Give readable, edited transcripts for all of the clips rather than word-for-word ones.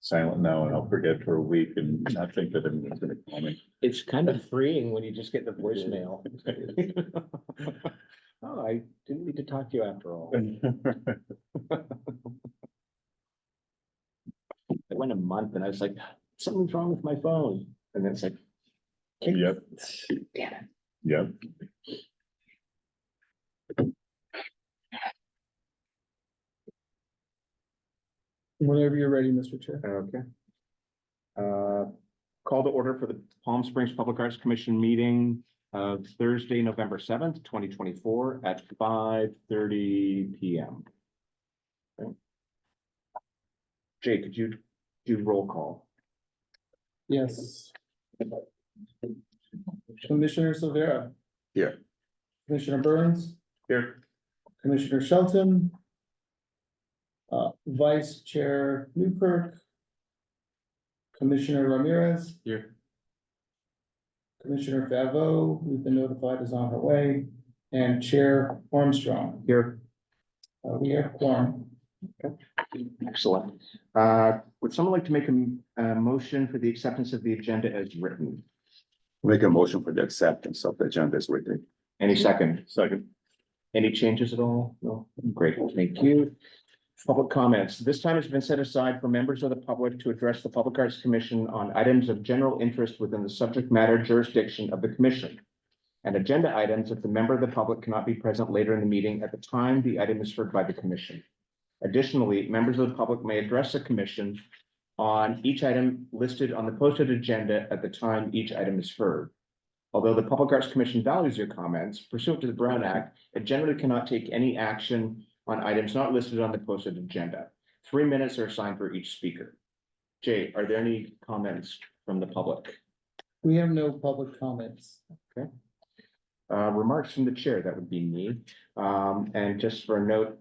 silent now and I'll forget for a week and not think that anyone's gonna call me. It's kind of freeing when you just get the voicemail. Oh, I didn't need to talk to you after all. It went a month and I was like, something's wrong with my phone. And then it's like, Yep, damn it. yep. Whenever you're ready, Mr. Chair. Okay. Call to order for the Palm Springs Public Arts Commission meeting of Thursday, November 7th, 2024 at 5:30 PM. Okay. Jay, could you do roll call? Yes. Commissioner Silvera. Here. Commissioner Burns, Here. Commissioner Shelton. Vice Chair Newkirk. Commissioner Ramirez, Here. Commissioner Favo, we've been notified is on her way, and Chair Armstrong. Here. We have quorum. Excellent. Would someone like to make a motion for the acceptance of the agenda as written? Make a motion for the acceptance of the agenda as written. Any second? Second. Any changes at all? No? Great, thank you. Public comments. This time has been set aside for members of the public to address the Public Arts Commission on items of general interest within the subject matter jurisdiction of the commission. And agenda items if the member of the public cannot be present later in the meeting at the time the item is heard by the commission. Additionally, members of the public may address the commission on each item listed on the posted agenda at the time each item is heard. Although the Public Arts Commission values your comments pursuant to the Brown Act, it generally cannot take any action on items not listed on the posted agenda. 3 minutes are assigned for each speaker. Jay, are there any comments from the public? We have no public comments. Remarks from the chair, that would be me. And just for a note,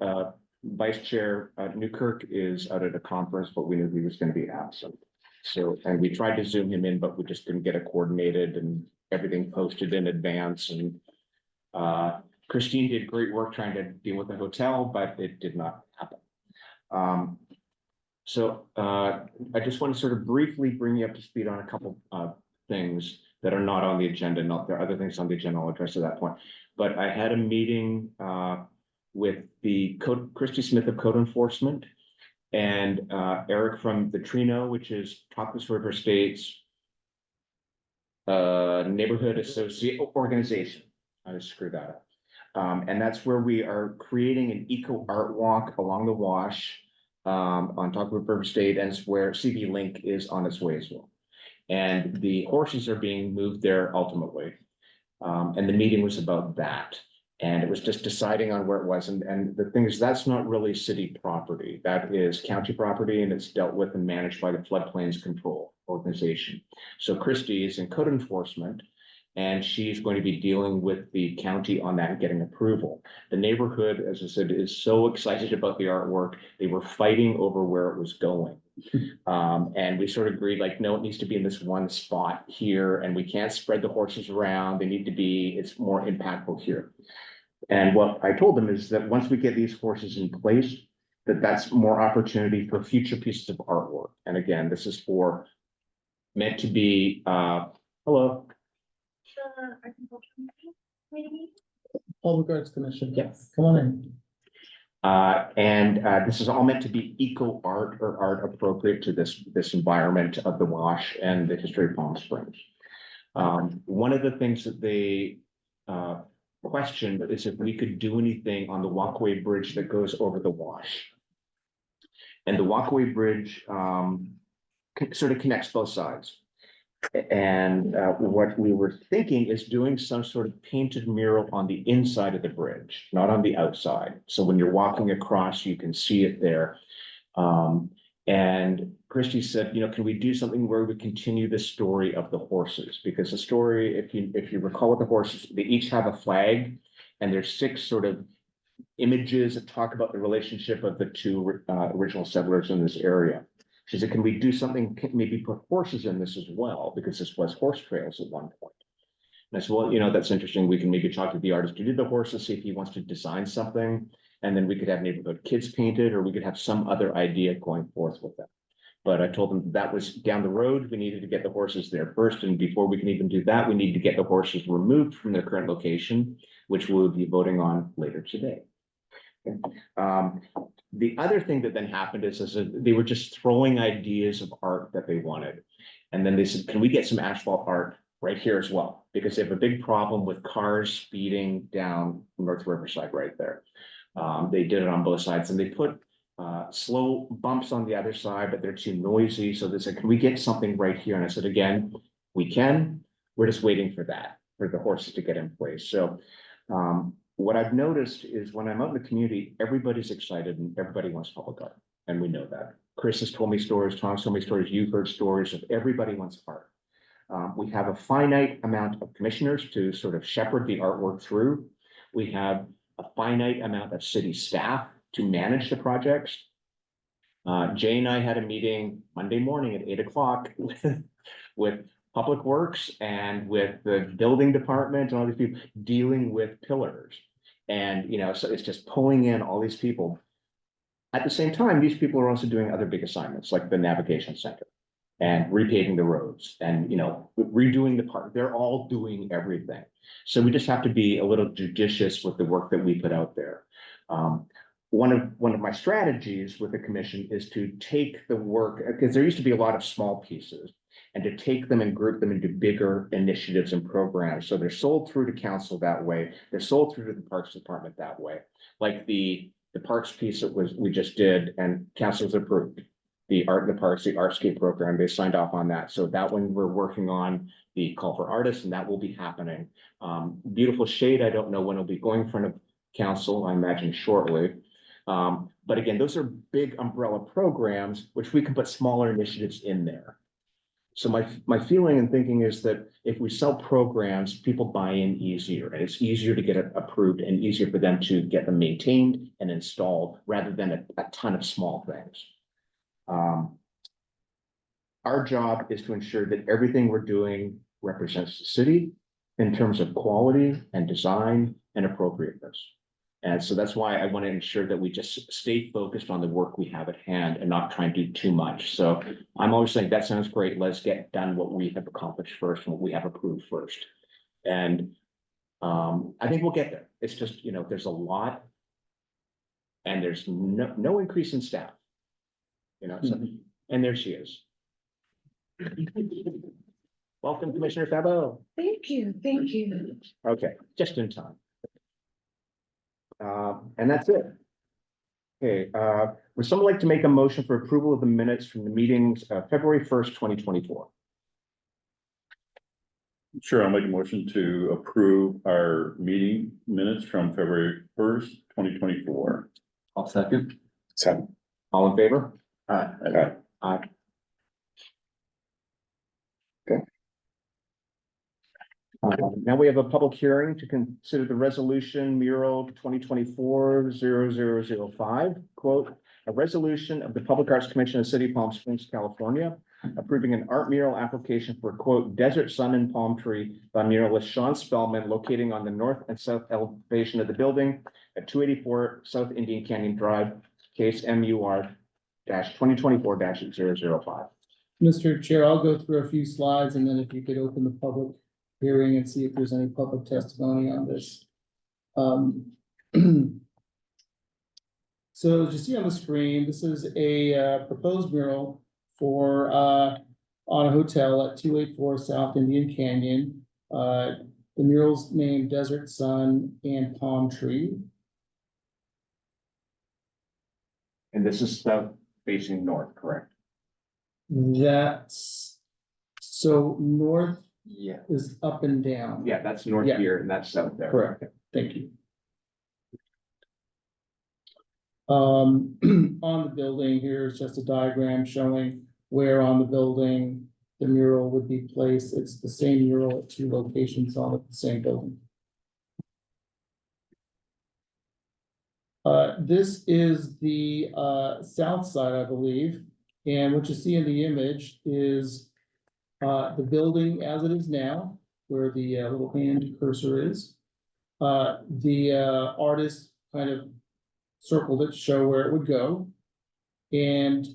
Vice Chair Newkirk is out at a conference, but we knew he was going to be absent. So, and we tried to Zoom him in, but we just didn't get it coordinated and everything posted in advance. And Christine did great work trying to deal with the hotel, but it did not happen. I just want to sort of briefly bring you up to speed on a couple of things that are not on the agenda. Not there are other things on the agenda I'll address at that point. But I had a meeting with the Christy Smith of Code Enforcement and Eric from the Trino, which is Caucasus River State's neighborhood associate organization. I just screwed that up. And that's where we are creating an eco art walk along the wash on top of River State, and it's where CB Link is on its way as well. And the horses are being moved there ultimately. And the meeting was about that. And it was just deciding on where it was. And the thing is, that's not really city property. That is county property, and it's dealt with and managed by the Floodplains Control Organization. So Christy is in code enforcement, and she's going to be dealing with the county on that and getting approval. The neighborhood, as I said, is so excited about the artwork. They were fighting over where it was going. And we sort of agreed, like, no, it needs to be in this one spot here, and we can't spread the horses around. They need to be, it's more impactful here. And what I told them is that once we get these horses in place, that's more opportunity for future pieces of artwork. And again, this is for meant to be, hello. Sure, I can go to the meeting. Public Arts Commission. Yes. Come on in. This is all meant to be eco art or art appropriate to this environment of the wash and the history of Palm Springs. One of the things that they questioned is if we could do anything on the walkway bridge that goes over the wash. And the walkway bridge sort of connects both sides. And what we were thinking is doing some sort of painted mural on the inside of the bridge, not on the outside. So when you're walking across, you can see it there. And Christy said, can we do something where we continue the story of the horses? Because the story, if you recall with the horses, they each have a flag, and there's 6 sort of images that talk about the relationship of the 2 original settlers in this area. She said, can we do something, maybe put horses in this as well? Because this was horse trails at one point. And I said, well, that's interesting. We can maybe talk to the artist who did the horses, see if he wants to design something. And then we could have neighborhood kids painted, or we could have some other idea going forth with that. But I told them that was down the road. We needed to get the horses there first. And before we can even do that, we need to get the horses removed from their current location, which we'll be voting on later today. The other thing that then happened is that they were just throwing ideas of art that they wanted. And then they said, can we get some asphalt art right here as well? Because they have a big problem with cars speeding down North Riverside right there. They did it on both sides and they put slow bumps on the other side, but they're too noisy. So they said, can we get something right here? And I said, again, we can. We're just waiting for that, for the horses to get in place. So what I've noticed is when I'm out in the community, everybody's excited and everybody wants public art. And we know that. Chris has told me stories, Tom's told me stories, you've heard stories of everybody wants art. We have a finite amount of commissioners to sort of shepherd the artwork through. We have a finite amount of city staff to manage the projects. Jay and I had a meeting Monday morning at 8 o'clock with Public Works and with the building department and all these people dealing with pillars. And, you know, so it's just pulling in all these people. At the same time, these people are also doing other big assignments like the navigation center and repaving the roads and, you know, redoing the park. They're all doing everything. So we just have to be a little judicious with the work that we put out there. One of my strategies with the commission is to take the work, because there used to be a lot of small pieces, and to take them and group them into bigger initiatives and programs. So they're sold through to council that way. They're sold through to the Parks Department that way. Like the parks piece that we just did and council's approved. The Art in the Parks, the Artscape program, they signed off on that. So that one we're working on the call for artists and that will be happening. Beautiful Shade, I don't know when it'll be going in front of council, I imagine shortly. But again, those are big umbrella programs, which we can put smaller initiatives in there. So my feeling and thinking is that if we sell programs, people buy in easier and it's easier to get it approved and easier for them to get them maintained and installed rather than a ton of small things. Our job is to ensure that everything we're doing represents the city in terms of quality and design and appropriateness. And so that's why I want to ensure that we just stay focused on the work we have at hand and not try and do too much. So I'm always saying that sounds great. Let's get done what we have accomplished first and what we have approved first. And I think we'll get there. It's just, you know, there's a lot and there's no increase in staff. You know, so, and there she is. Welcome, Commissioner Fabo. Thank you, thank you. Okay, just in time. And that's it. Okay, would someone like to make a motion for approval of the minutes from the meetings of February 1st, 2024? Sure, I'll make a motion to approve our meeting minutes from February 1st, 2024. I'll second. Second. All in favor? Aye. Aye. Now we have a public hearing to consider the resolution mural 2024-0005, quote, a resolution of the Public Arts Commission of the City of Palm Springs, California, approving an art mural application for, quote, Desert Sun and Palm Tree by muralist Sean Spellman, locating on the north and south elevation of the building at 284 South Indian Canyon Drive, case MUR-2024-005. Mr. Chair, I'll go through a few slides and then if you could open the public hearing and see if there's any public testimony on this. So as you see on the screen, this is a proposed mural for on a hotel at 284 South Indian Canyon. The mural's named Desert Sun and Palm Tree. And this is south facing north, correct? That's so north Yeah. is up and down. Yeah, that's north Yeah. here and that's south there. Correct. Thank you. On the building, here's just a diagram showing where on the building the mural would be placed. It's the same mural at two locations on the same building. This is the south side, I believe, and what you see in the image is the building as it is now, where the little hand cursor is. The artist kind of circled it to show where it would go. And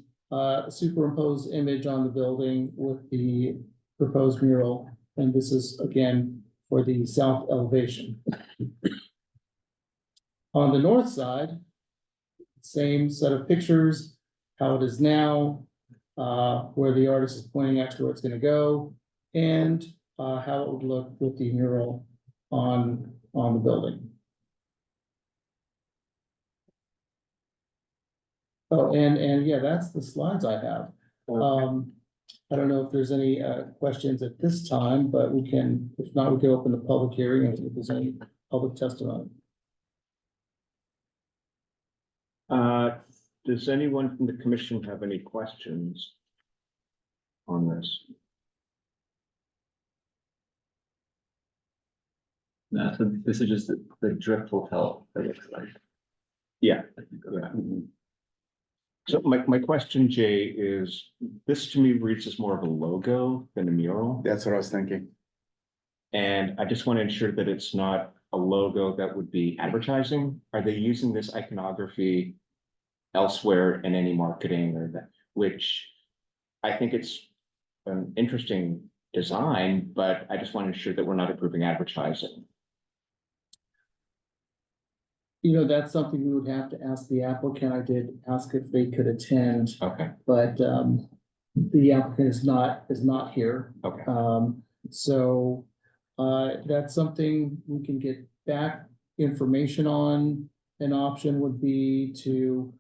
superimposed image on the building with the proposed mural. And this is again for the south elevation. On the north side, same set of pictures, how it is now, where the artist is pointing out to where it's gonna go, and how it would look with the mural on the building. Oh, and yeah, that's the slides I have. I don't know if there's any questions at this time, but we can, if not, we can open the public hearing and see if there's any public testimony. Does anyone from the commission have any questions on this? No, so this is just the Drift Hotel, it looks like. Yeah. Yeah. So my question, Jay, is this to me reads as more of a logo than a mural. That's what I was thinking. And I just want to ensure that it's not a logo that would be advertising. Are they using this iconography elsewhere in any marketing or that, which I think it's an interesting design, but I just want to ensure that we're not approving advertising. You know, that's something we would have to ask the applicant. I did ask if they could attend, Okay, but the applicant is not here. okay. So that's something we can get back information on. An option would be to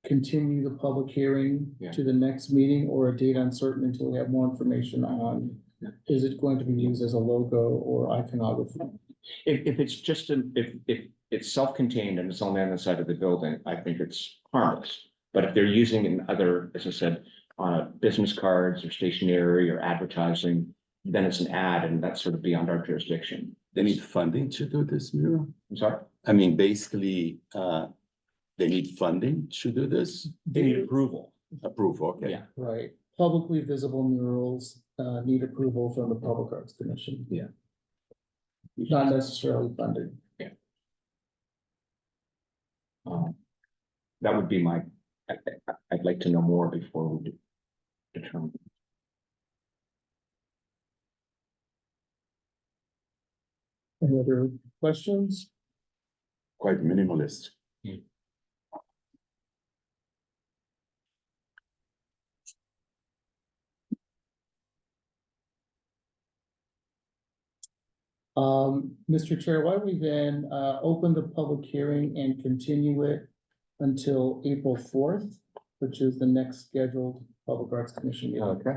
continue the public hearing Yeah. to the next meeting or a date uncertain until we have more information on, is it going to be used as a logo or iconography? If it's just if it's self-contained and it's only on the side of the building, I think it's harmless. But if they're using it in other, as I said, business cards or stationery or advertising, then it's an ad and that's sort of beyond our jurisdiction. They need funding to do this mural? I'm sorry? I mean, basically, they need funding to do this? They need approval. Approval, okay. Yeah. Right, publicly visible murals need approval from the Public Arts Commission. Yeah. Not necessarily funded. That would be my, I'd like to know more before we determine. Any other questions? Quite minimalist. Mr. Chair, why don't we then open the public hearing and continue it until April 4th, which is the next scheduled Public Arts Commission meeting. Okay.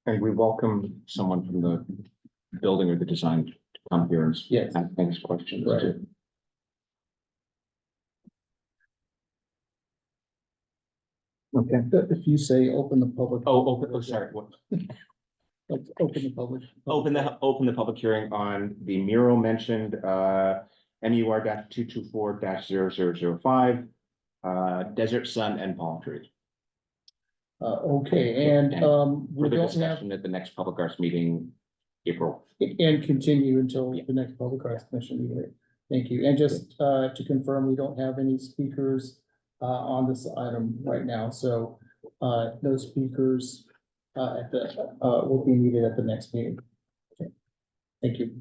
And we welcome someone from the building or the design to come here and Yes. ask things, questions. Right. too. Okay. If you say open the public. Sorry. What? Open the public. Open the public hearing on the mural mentioned, MUR -224-0005, Desert Sun and Palm Tree. Okay, and we Further don't have, discussion at the next public arts meeting, April. and continue until Yeah. the next Public Arts Commission meeting. Thank you. And just to confirm, we don't have any speakers on this item right now, so no speakers at the will be needed at the next meeting. Okay. Thank you.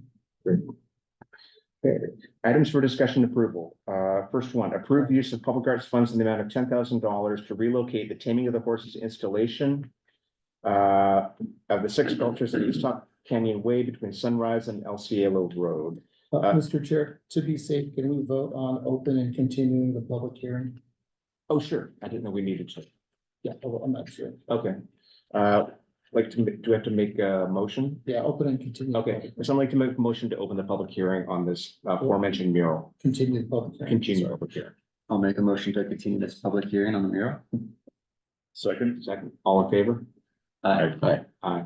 Okay, items for discussion approval. First one, approve use of public arts funds in the amount of $10,000 to relocate the Taming of the Horses installation of the 6 sculptures at East Top Canyon Way between Sunrise and El Cielo Road. Mr. Chair, to be safe, can we vote on open and continuing the public hearing? Oh, sure. I didn't know we needed to. Yeah, I'm not sure. Okay. Like to, do we have to make a motion? Yeah, open and continue. the Okay, public- would someone like to make a motion to open the public hearing on this aforementioned mural? Continue the public. hearing. Continue Sorry. public hearing. I'll make a motion to continue this public hearing on the mural. Second. Second, all in favor? Aye. Aye.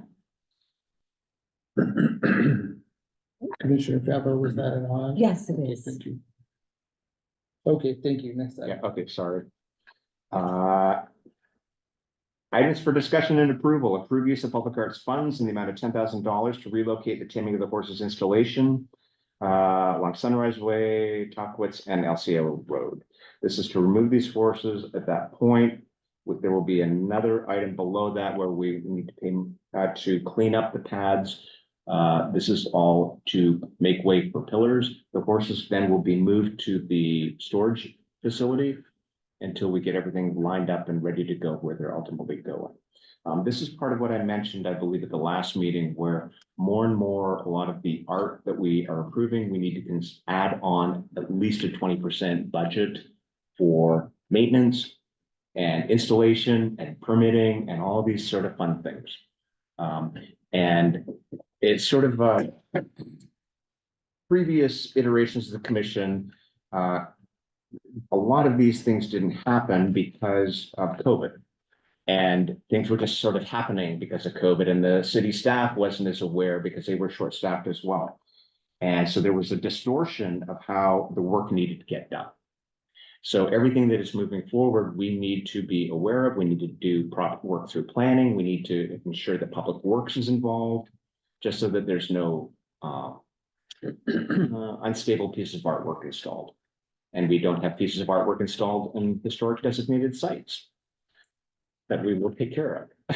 Commissioner Fabro, was that an aye? Yes, it Okay, is. thank you. Okay, thank you. Next Yeah, item. okay, sorry. Items for discussion and approval, approve use of public arts funds in the amount of $10,000 to relocate the Taming of the Horses installation along Sunrise Way, Tockwitz, and LCO Road. This is to remove these horses at that point. There will be another item below that where we need to pay, to clean up the pads. This is all to make way for pillars. The horses then will be moved to the storage facility until we get everything lined up and ready to go where they're ultimately going. This is part of what I mentioned, I believe, at the last meeting, where more and more, a lot of the art that we are approving, we need to add on at least a 20% budget for maintenance and installation and permitting and all these sort of fun things. And it's sort of previous iterations of the commission, a lot of these things didn't happen because of COVID. And things were just sort of happening because of COVID, and the city staff wasn't as aware because they were short-staffed as well. And so there was a distortion of how the work needed to get done. So everything that is moving forward, we need to be aware of. We need to do product work through planning. We need to ensure that Public Works is involved, just so that there's no unstable piece of artwork installed. And we don't have pieces of artwork installed in historic designated sites that we will take care of.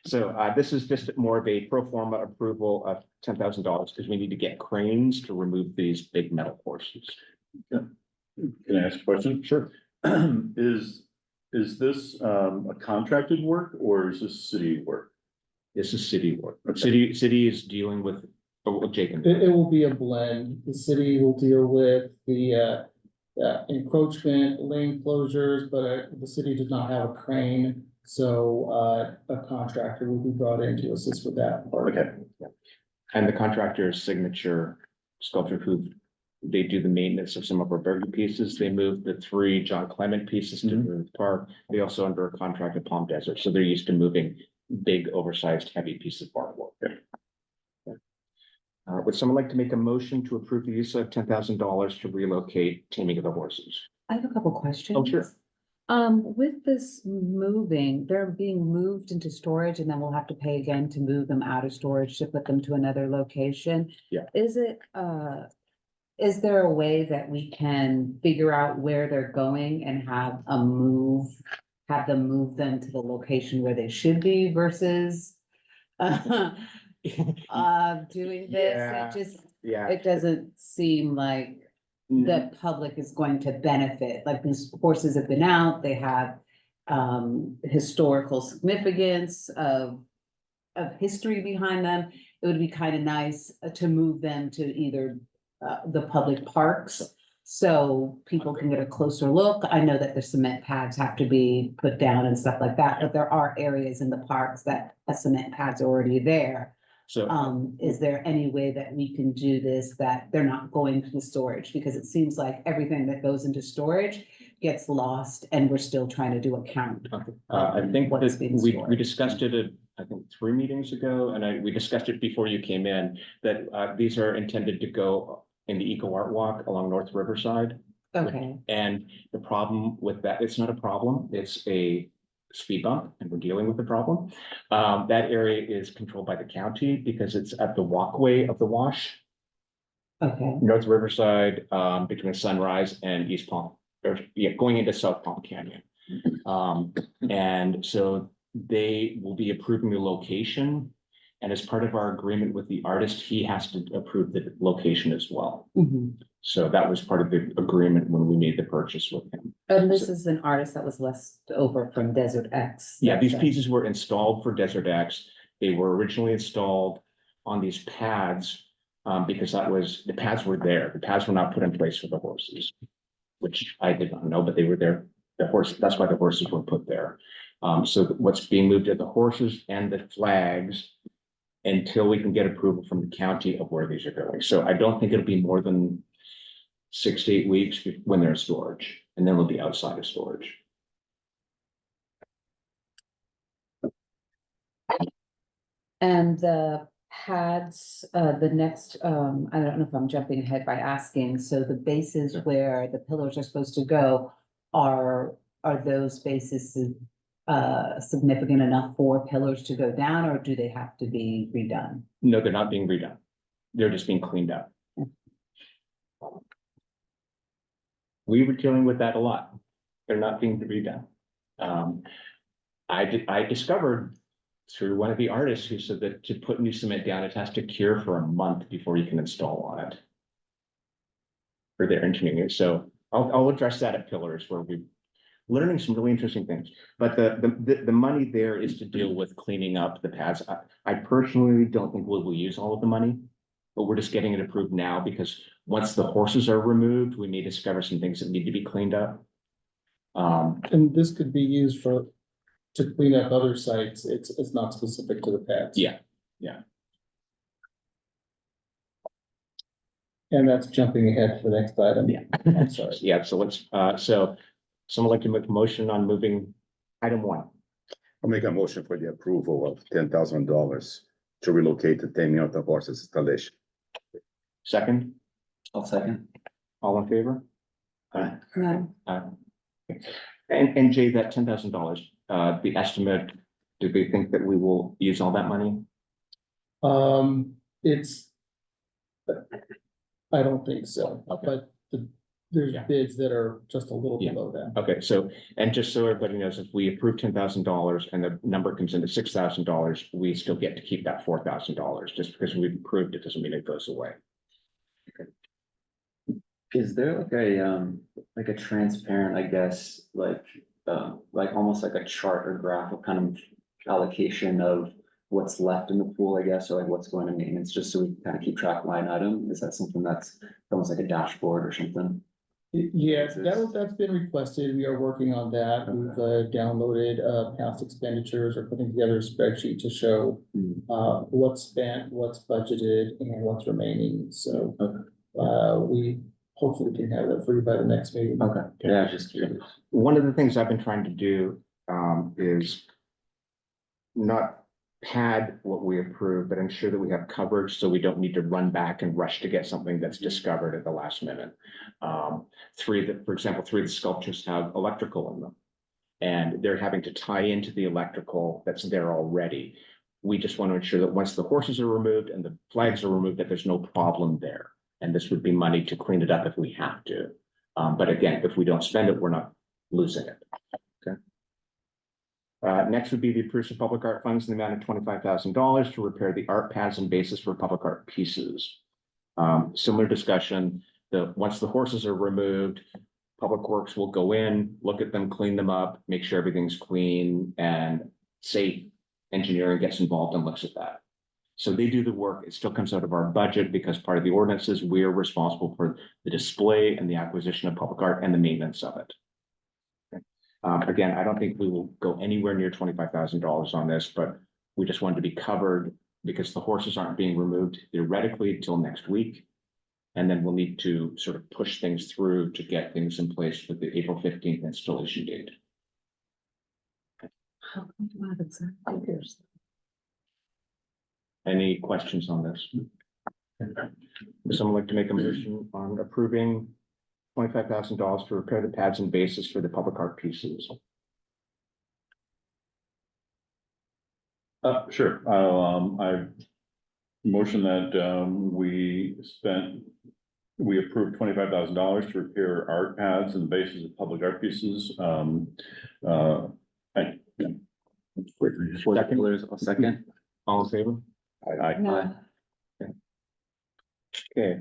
So this is just more of a pro forma approval of $10,000 because we need to get cranes to remove these big metal horses. Can I ask a question? Sure. Is this a contracted work or is this city work? This is city work. Okay. City is dealing with, Jacob. It will be a blend. The city will deal with the encroachment, lane closures, but the city does not have a crane. So a contractor will be brought in to assist with that part. Okay. And the contractor's signature sculpture who they do the maintenance of some of our burger pieces. They moved the 3 John Clement pieces to the park. They also under a contract at Palm Desert. So they're used to moving big, oversized, heavy pieces of artwork. Would someone like to make a motion to approve the use of $10,000 to relocate Taming of the Horses? I have a couple questions. Oh, sure. With this moving, they're being moved into storage and then we'll have to pay again to move them out of storage to put them to another location. Yeah. Is there a way that we can figure out where they're going and have them move them to the location where they should be versus doing Yeah. this? Yeah. It doesn't seem like the public is going to benefit, like these horses have been out, they have historical significance of history behind them. It would be kind of nice to move them to either the public parks so people can get a closer look. I know that the cement pads have to be put down and stuff like that, but there are areas in the parks that a cement pad's already there. So Is there any way that we can do this, that they're not going to the storage? Because it seems like everything that goes into storage gets lost and we're still trying to do a count. I think What is that being we stored. discussed it at, I think, 3 meetings ago, and we discussed it before you came in, that these are intended to go in the Eco Art Walk along North Riverside. Okay, And the problem with that, it's not a problem, it's a speed bump, and we're dealing with the problem. That area is controlled by the county because it's at the walkway of the wash, okay, North Riverside, between Sunrise and East Palm, or going into South Palm Canyon. And so they will be approving the location. And as part of our agreement with the artist, he has to approve the location as well. mhm. So that was part of the agreement when we made the purchase with him. And this is an artist that was left over from Desert X. Yeah, these pieces were installed for Desert X. They were originally installed on these pads, because the pads were there. The pads were not put in place for the horses, which I did not know, but they were there. That's why the horses were put there. So what's being moved are the horses and the flags until we can get approval from the county of where these are going. So I don't think it'll be more than 6 to 8 weeks when they're in storage, and then they'll be outside of storage. And the pads, the next, I don't know if I'm jumping ahead by asking, so the bases where the pillars are supposed to go, are those bases significant enough for pillars to go down, or do they have to be redone? No, they're not being redone. They're just being cleaned up. We were dealing with that a lot. They're not being redone. I discovered through one of the artists who said that to put new cement down, it has to cure for a month before you can install on it. For their engineering, so I'll address that at Pillars where we're learning some really interesting things. But the money there is to deal with cleaning up the pads. I personally don't think we will use all of the money, but we're just getting it approved now because once the horses are removed, we may discover some things that need to be cleaned up. And this could be used to clean up other sites. It's not specific to the pads. Yeah. And that's jumping ahead to the next item. Yeah. I'm sorry. Yeah, so let's, so someone like to make a motion on moving item 1. I'll make a motion for the approval of $10,000 to relocate the taming of the horses installation. Second, I'll second. all in favor? No, And Jay, that $10,000, the estimate, do they think that we will use all that money? It's. I don't think so, Okay. but there's Yeah. bids that are just a little Yeah. below that. Okay, so, and just so everybody knows, if we approve $10,000 and the number comes in at $6,000, we still get to keep that $4,000. Just because we've approved it doesn't mean it goes away. Is there like a transparent, I guess, like almost like a chart or graph of kind of allocation of what's left in the pool, I guess, or like what's going to maintenance, just so we can kind of keep track line item? Is that something that's almost like a dashboard or something? Yes, that's been requested. We are working on that. We've downloaded past expenditures or putting together a spreadsheet to show what's spent, what's budgeted, and what's remaining. So we hopefully can have that for you by the next meeting. Okay, yeah, I was just curious. One of the things I've been trying to do is not pad what we approve, but ensure that we have coverage so we don't need to run back and rush to get something that's discovered at the last minute. For example, 3 of the sculptures have electrical in them. And they're having to tie into the electrical that's there already. We just want to ensure that once the horses are removed and the flags are removed, that there's no problem there. And this would be money to clean it up if we have to. But again, if we don't spend it, we're not losing it. Okay. Next would be the approval of public art funds in the amount of $25,000 to repair the art pads and bases for public art pieces. Similar discussion, once the horses are removed, Public Works will go in, look at them, clean them up, make sure everything's clean, and safe. Engineering gets involved and looks at that. So they do the work. It still comes out of our budget because part of the ordinance is we're responsible for the display and the acquisition of public art and the maintenance of it. Again, I don't think we will go anywhere near $25,000 on this, but we just wanted to be covered because the horses aren't being removed theoretically until next week. And then we'll need to sort of push things through to get things in place for the April 15th installation date. how come you have exact figures? Any questions on this? Would someone like to make a motion on approving $25,000 to repair the pads and bases for the public art pieces? Sure, I motion that, we approved $25,000 to repair art pads and bases of public art pieces. A second. All in favor? I, No, Okay.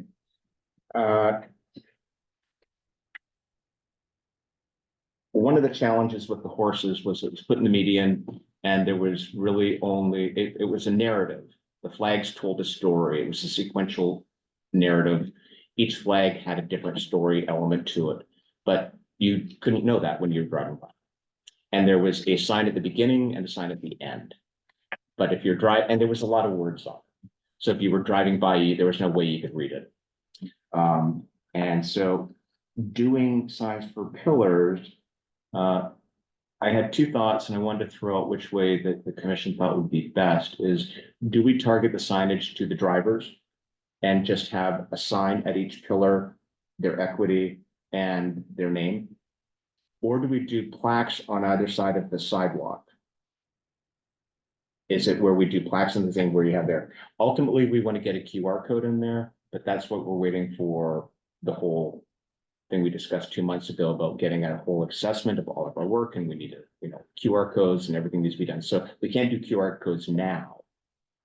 One of the challenges with the horses was it was put in the median and there was really only, it was a narrative. The flags told a story. It was a sequential narrative. Each flag had a different story element to it, but you couldn't know that when you were driving by. And there was a sign at the beginning and a sign at the end. But if you're driving, and there was a lot of words on it. So if you were driving by, there was no way you could read it. And so doing signs for pillars, I had 2 thoughts and I wanted to throw out which way that the commission thought would be best is, do we target the signage to the drivers and just have a sign at each pillar, their equity and their name? Or do we do plaques on either side of the sidewalk? Is it where we do plaques and the thing where you have there? Ultimately, we want to get a QR code in there, but that's what we're waiting for, the whole thing we discussed 2 months ago about getting a whole assessment of all of our work, and we need to, QR codes and everything needs to be done. So we can't do QR codes now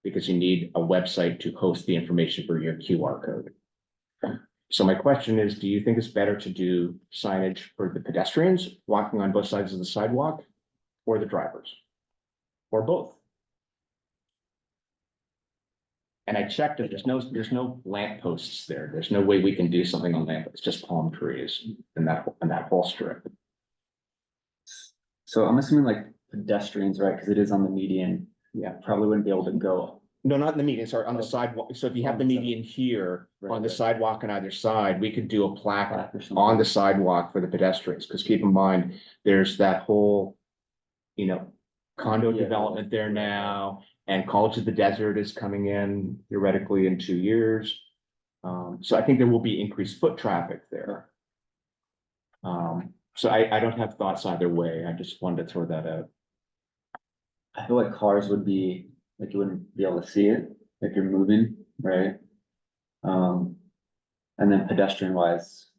because you need a website to host the information for your QR code. So my question is, do you think it's better to do signage for the pedestrians walking on both sides of the sidewalk or the drivers? Or both? And I checked it, there's no lamp posts there. There's no way we can do something on lamp, it's just palm trees in that whole strip. So I'm assuming like pedestrians, right, because it is on the median, Yeah. probably wouldn't be able to go. No, not in the median, sorry, on the sidewalk. So if you have the median here on the sidewalk on either side, we could do a plaque Plaque or something. on the sidewalk for the pedestrians, because keep in mind, there's that whole, condo Yeah. development there now, and College of the Desert is coming in theoretically in 2 years. So I think there will be increased foot traffic there. So I don't have thoughts either way. I just wanted to throw that out. I feel like cars would be, like you wouldn't be able to see it if you're moving, right? And then pedestrian wise,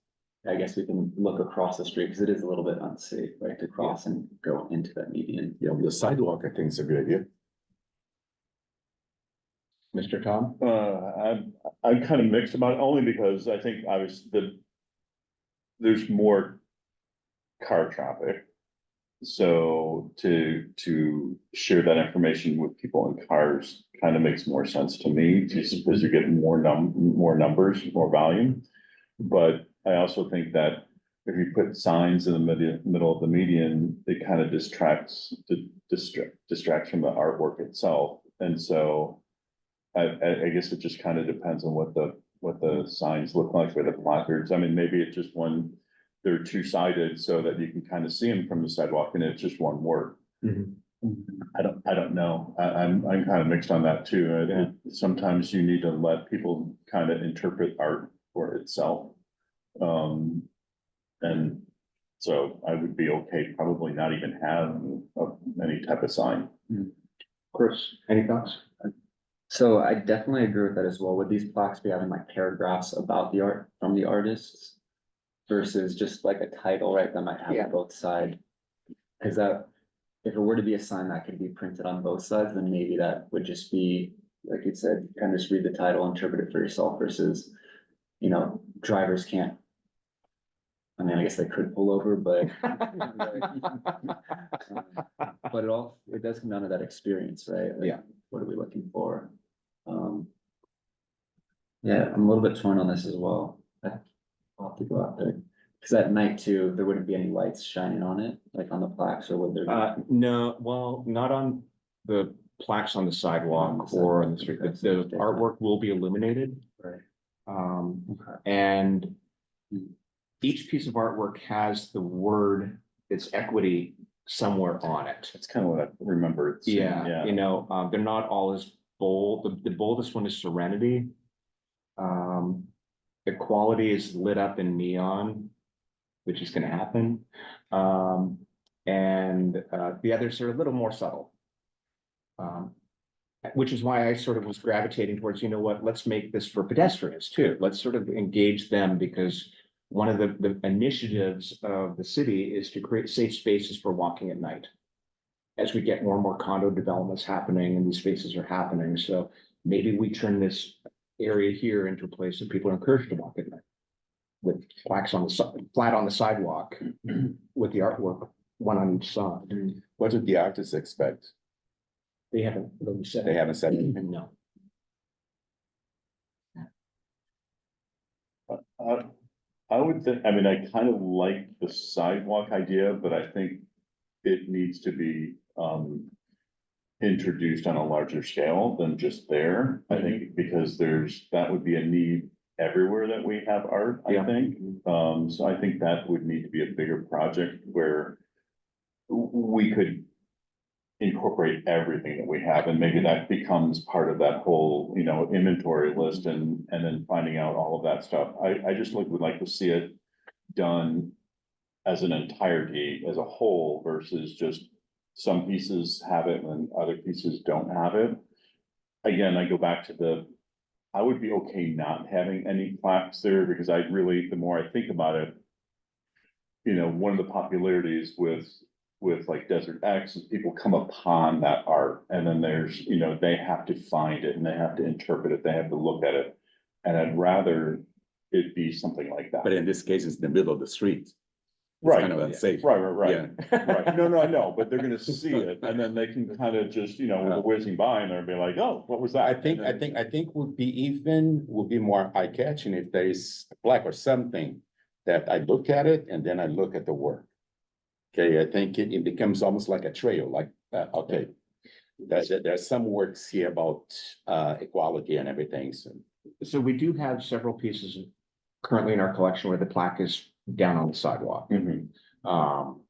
I guess we can look across the street because it is a little bit unsafe, right, to cross and go into that median. Yeah, the sidewalk, I think is a good idea. Mr. Tom? I'm kind of mixed about it, only because I think there's more car traffic. So to share that information with people in cars kind of makes more sense to me, just because you get more numbers, more volume. But I also think that if you put signs in the middle of the median, it kind of distracts from the artwork itself. And so I guess it just kind of depends on what the signs look like, or the placards. I mean, maybe it's just they're two-sided so that you can kind of see them from the sidewalk and it's just one word. I don't know. I'm kind of mixed on that too. Sometimes you need to let people kind of interpret art for itself. And so I would be okay, probably not even have any type of sign. Chris, any thoughts? So I definitely agree with that as well. Would these plaques be having like paragraphs about the art from the artists? Versus just like a title, right, that might have on both sides? Cause that, if it were to be a sign that could be printed on both sides, then maybe that would just be, like you said, kind of just read the title, interpret it for yourself versus, drivers can't. I mean, I guess they could pull over, but. But it does come down to that experience, right? Like, Yeah. What are we looking for? Yeah, I'm a little bit torn on this as well. I'll have to go out there. Cause at night too, there wouldn't be any lights shining on it, like on the plaques, or would there be? No, well, not on the plaques on the sidewalk or on the street. The artwork will be illuminated. Right. Okay. And each piece of artwork has the word, it's equity somewhere on it. That's kind of what I remember. Seeing, Yeah, they're not all as bold. The boldest one is Serenity. Equality is lit up in neon, which is gonna happen. And the others are a little more subtle. Which is why I sort of was gravitating towards, let's make this for pedestrians too. Let's sort of engage them, because one of the initiatives of the city is to create safe spaces for walking at night. As we get more and more condo developments happening and these spaces are happening, so maybe we turn this area here into a place that people are encouraged to walk at night. With plaques flat on the sidewalk, with the artwork, one on each side. What did the artists expect? They haven't really said. They haven't said anything. No. I would think, I mean, I kind of like the sidewalk idea, but I think it needs to be, introduced on a larger scale than just there. I think because that would be a need everywhere that we have art, I Yeah. think. So I think that would need to be a bigger project where we could incorporate everything that we have, and maybe that becomes part of that whole, inventory list, and then finding out all of that stuff. I just would like to see it done as an entirety, as a whole, versus just some pieces have it and other pieces don't have it. Again, I go back to I would be okay not having any plaques there because I really, the more I think about it, you know, one of the popularities with like Desert X is people come upon that art and then there's, you know, they have to find it and they have to interpret it, they have to look at it. And I'd rather it be something like that. But in this case, it's in the middle of the street. It's Right, kind of unsafe. right. Right, no, I know, but they're gonna see it and then they can kind of just, you know, whizzing by and they'll be like, oh, what was that? I think would be more eye-catching if there is a plaque or something that I look at it and then I look at the work. Okay, I think it becomes almost like a trail, like, okay. There's some works here about equality and everything, so. So we do have several pieces currently in our collection where the plaque is down on the sidewalk. Mhm. Um.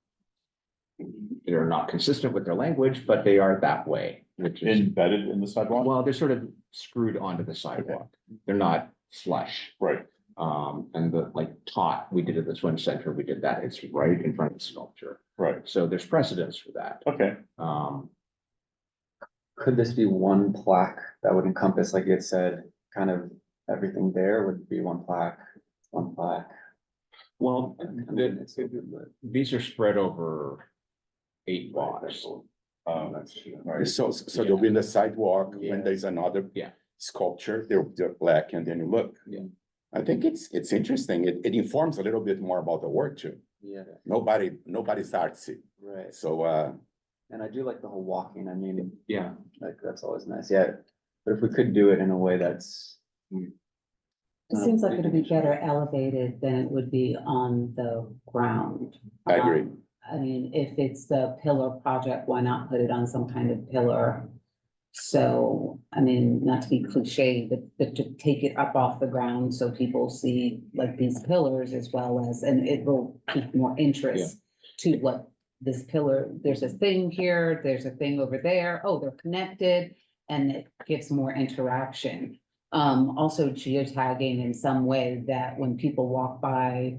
They're not consistent with their language, but they are that way, which is, Embedded in the sidewalk? well, they're sort of screwed onto the sidewalk. They're not flush. Right, And the, like taught, we did at the swim center, we did that. It's right in front of the sculpture. right, So there's precedence for that. okay. Um, Could this be one plaque that would encompass, like you had said, kind of everything there would be one plaque, one plaque? well, It's so good, but- these are spread over 8 blocks. Right, So they'll be in the sidewalk Yeah. when there's another. Yeah. Sculpture, they're black and then you look. Yeah. I think it's interesting. It informs a little bit more about the work too. Yeah, Nobody's artsy. right. So, And I do like the whole walking. I mean, Yeah, like, that's always nice. Yeah. But if we could do it in a way that's. It seems like it'd be better elevated than it would be on the ground. I agree. I mean, if it's the pillar project, why not put it on some kind of pillar? So, I mean, not to be cliche, but to take it up off the ground so people see like these pillars as well as, and it will keep more interest to what this pillar, there's a thing here, there's a thing over there, oh, they're connected, and it gives more interaction. Also geotagging in some way that when people walk by,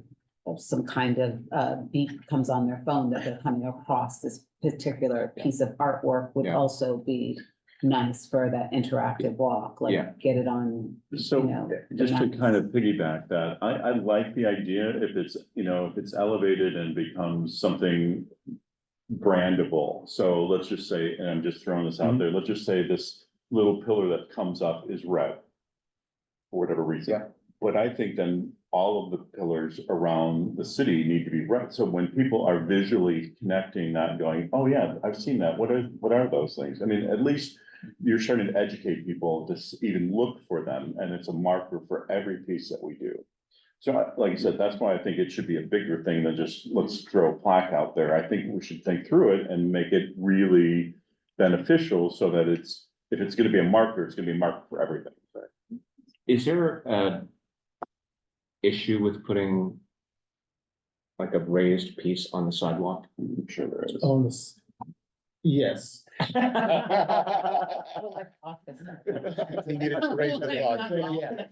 some kind of beep comes on their phone that they're coming across this particular piece of artwork would Yeah. also be nice for that interactive walk, Yeah. like get it on, so you know. just to the kind of piggyback that, I like the idea if it's, you know, if it's elevated and becomes something brandable. So let's just say, and I'm just throwing this out there, let's just say this little pillar that comes up is red. For whatever reason. Yeah. But I think then all of the pillars around the city need to be red. So when people are visually connecting that and going, oh yeah, I've seen that. What are those things? I mean, at least you're starting to educate people to even look for them, and it's a marker for every piece that we do. So like I said, that's why I think it should be a bigger thing than just let's throw a plaque out there. I think we should think through it and make it really beneficial so that if it's gonna be a marker, it's gonna be a marker for everything. is there a issue with putting like a raised piece on the sidewalk? I'm sure there is. On this, yes. He needed to raise the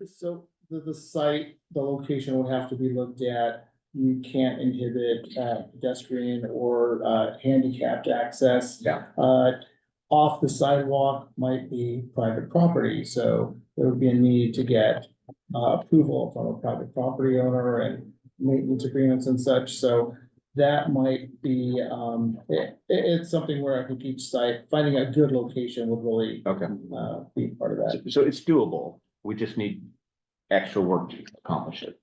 So the site, the location would have to be looked at. You can't inhibit pedestrian or handicapped access. Yeah. Off the sidewalk might be private property, so there would be a need to get approval from a private property owner and maintenance agreements and such, so that might be, it's something where I think each site, finding a good location would really Okay, be part of that. so it's doable. We just need extra work to accomplish it.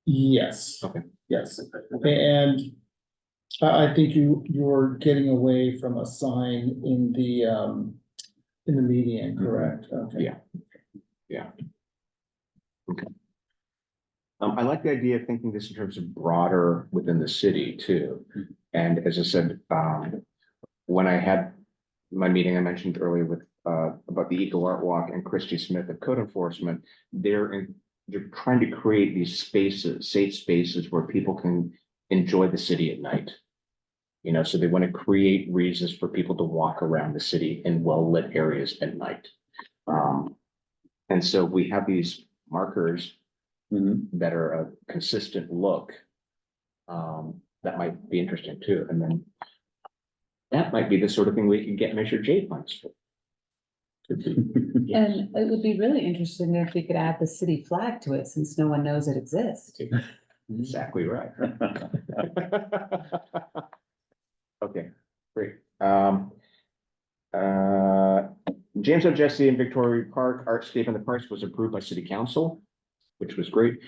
Yes. Okay. Yes, and I think you're getting away from a sign in the median, correct? Okay. Yeah. I like the idea of thinking this in terms of broader within the city too. And as I said, when I had my meeting I mentioned earlier with, about the Eco Art Walk and Christy Smith of Code Enforcement, they're trying to create these spaces, safe spaces where people can enjoy the city at night. You know, so they want to create reasons for people to walk around the city in well-lit areas at night. And so we have these markers that are a consistent look. that might be interesting too, and then that might be the sort of thing we can get Measure J funds for. And it would be really interesting if we could add the city flag to it, since no one knows it exists. Exactly right. Okay, great. James O. Jesse and Victoria Park Artscape in the Parks was approved by City Council, which was great.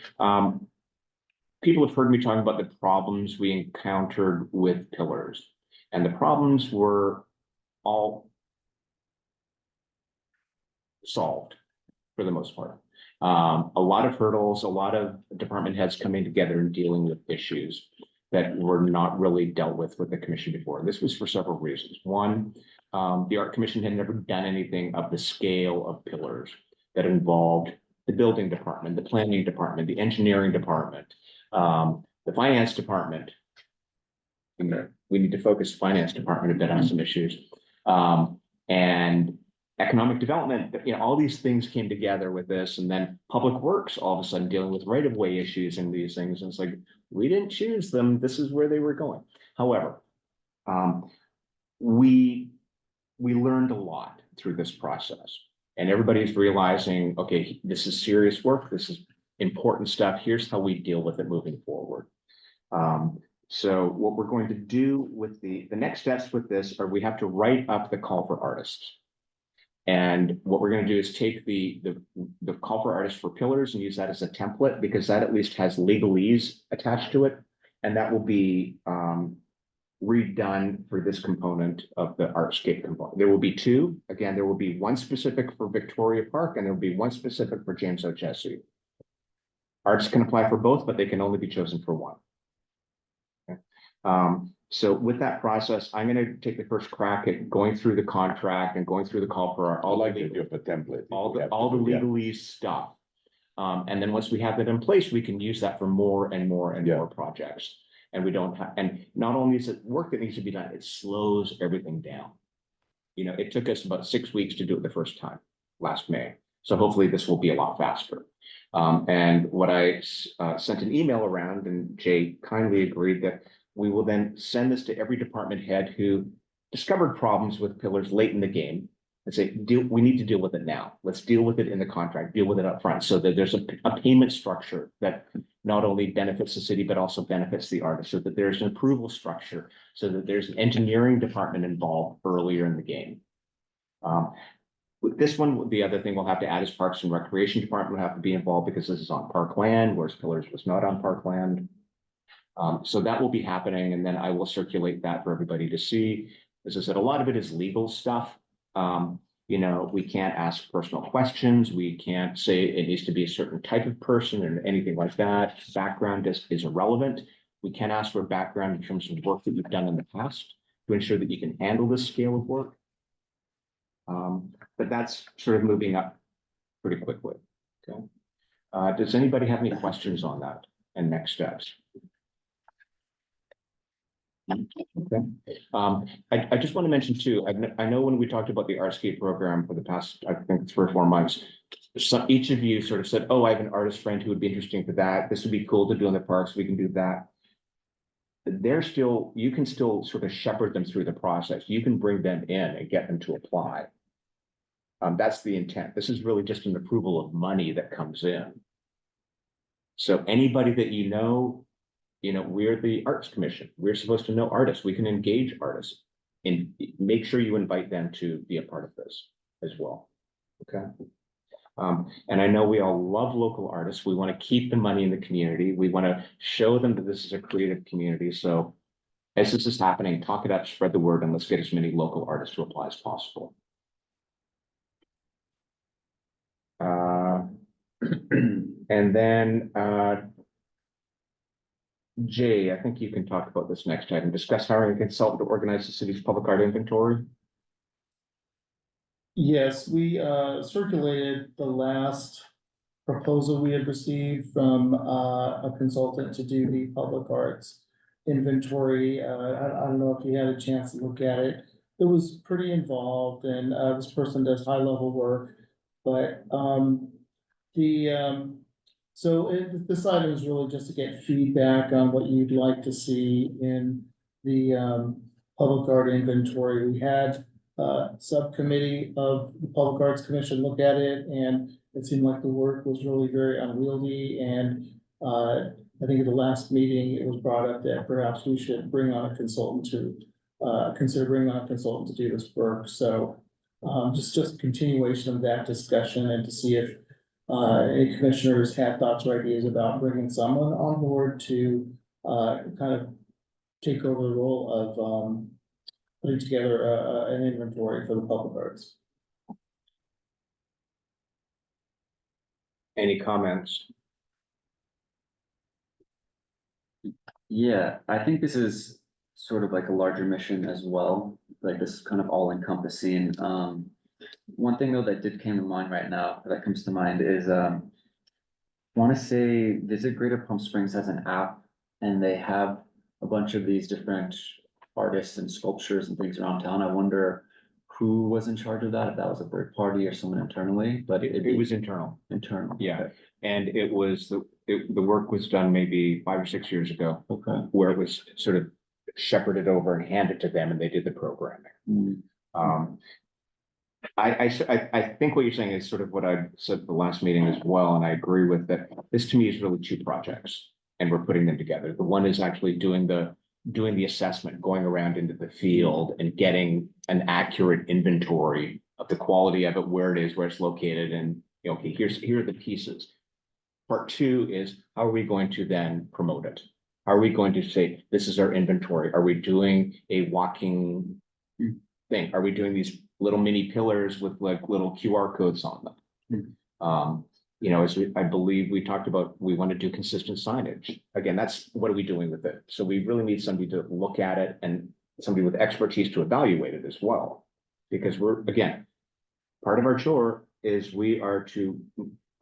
People have heard me talking about the problems we encountered with pillars, and the problems were all solved for the most part. A lot of hurdles, a lot of department heads coming together and dealing with issues that were not really dealt with the commission before. This was for several reasons. One, the Art Commission had never done anything of the scale of pillars that involved the building department, the planning department, the engineering department, the finance department. You know, we need to focus the finance department a bit on some issues. And economic development, you know, all these things came together with this, and then public works all of a sudden dealing with right-of-way issues and these things. And it's like, we didn't choose them. This is where they were going. However, we learned a lot through this process, and everybody's realizing, okay, this is serious work. This is important stuff. Here's how we deal with it moving forward. So what we're going to do with the next steps with this are we have to write up the call for artists. And what we're going to do is take the call for artists for pillars and use that as a template, because that at least has legalese attached to it. And that will be redone for this component of the Artscape component. There will be two. Again, there will be one specific for Victoria Park, and there will be one specific for James O. Jesse. Artists can apply for both, but they can only be chosen for one. Okay. So with that process, I'm going to take the first crack at going through the contract and going through the call for I like the idea of a template. all the Yeah. legalese stuff. And then once we have that in place, we can use that for more and more and Yeah. more projects. And we don't have, and not only is it work that needs to be done, it slows everything down. You know, it took us about 6 weeks to do it the first time last May. So hopefully this will be a lot faster. And what I sent an email around, and Jay kindly agreed that we will then send this to every department head who discovered problems with pillars late in the game and say, we need to deal with it now. Let's deal with it in the contract, deal with it up front, so that there's a payment structure that not only benefits the city, but also benefits the artist, so that there's an approval structure, so that there's an engineering department involved earlier in the game. With this one, the other thing we'll have to add is Parks and Recreation Department will have to be involved, because this is on parkland, whereas pillars was not on parkland. So that will be happening, and then I will circulate that for everybody to see. As I said, a lot of it is legal stuff. You know, we can't ask personal questions. We can't say it needs to be a certain type of person or anything like that. Background is irrelevant. We can ask for background in terms of work that you've done in the past to ensure that you can handle this scale of work. But that's sort of moving up pretty quickly. Okay. Does anybody have any questions on that and next steps? Okay. I just want to mention too, I know when we talked about the Artscape program for the past, I think 3 or 4 months, each of you sort of said, oh, I have an artist friend who would be interesting for that. This would be cool to do in the parks. We can do that. You can still sort of shepherd them through the process. You can bring them in and get them to apply. That's the intent. This is really just an approval of money that comes in. So anybody that you know, we're the Arts Commission. We're supposed to know artists. We can engage artists and make sure you invite them to be a part of this as well. Okay. And I know we all love local artists. We want to keep the money in the community. We want to show them that this is a creative community. So as this is happening, talk it up, spread the word, and let's get as many local artists to apply as possible. And then, Jay, I think you can talk about this next item. Discuss hiring a consultant to organize the city's public art inventory. Yes, we circulated the last proposal we had received from a consultant to do the public arts inventory. I don't know if you had a chance to look at it. It was pretty involved, and this person does high level work, but So this item is really just to get feedback on what you'd like to see in the public art inventory. We had a subcommittee of the Public Arts Commission look at it, and it seemed like the work was really very unwieldy. And I think at the last meeting, it was brought up that perhaps we should bring on a consultant to consider bringing on a consultant to do this work. So just a continuation of that discussion and to see if any commissioners had thoughts or ideas about bringing someone on board to kind of take over the role of putting together an inventory for the public arts. Any comments? Yeah, I think this is sort of like a larger mission as well, like this is kind of all encompassing. One thing though that did came to mind right now, that comes to mind is, want to say Visit Greater Palm Springs has an app and they have a bunch of these different artists and sculptures and things around town. I wonder who was in charge of that, if that was a third party or someone internally, but It was internal. internal. Yeah. And it was, the work was done maybe 5 or 6 years ago, Okay. where it was sort of shepherded over and handed to them and they did the programming. Mm. I think what you're saying is sort of what I said at the last meeting as well, and I agree with that. This to me is really two projects and we're putting them together. The one is actually doing the assessment, going around into the field and getting an accurate inventory of the quality of it, where it is, where it's located, and okay, here are the pieces. Part two is how are we going to then promote it? Are we going to say, this is our inventory? Are we doing a walking thing? Are we doing these little mini pillars with like little QR codes on them? As I believe we talked about, we want to do consistent signage. Again, that's what are we doing with it? So we really need somebody to look at it and somebody with expertise to evaluate it as well. Because again, part of our chore is we are to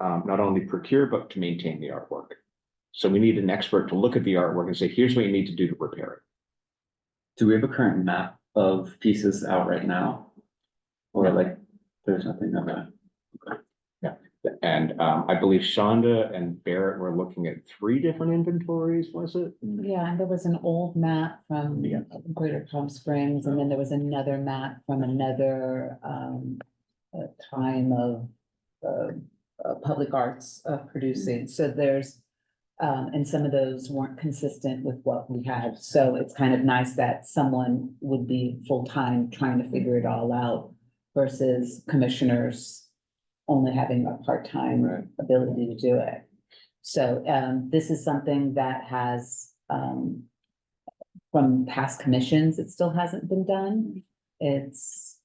not only procure, but to maintain the artwork. So we need an expert to look at the artwork and say, here's what you need to do to repair it. Do we have a current map of pieces out right now? Or like, there's nothing, okay. And I believe Shonda and Barrett were looking at 3 different inventories, was it? Yeah, and there was an old map from Yeah. Greater Palm Springs, and then there was another map from another time of public arts producing. So there's and some of those weren't consistent with what we had. So it's kind of nice that someone would be full-time trying to figure it all out versus commissioners only having a part-time Right. ability to do it. So this is something that has from past commissions, it still hasn't been done. It's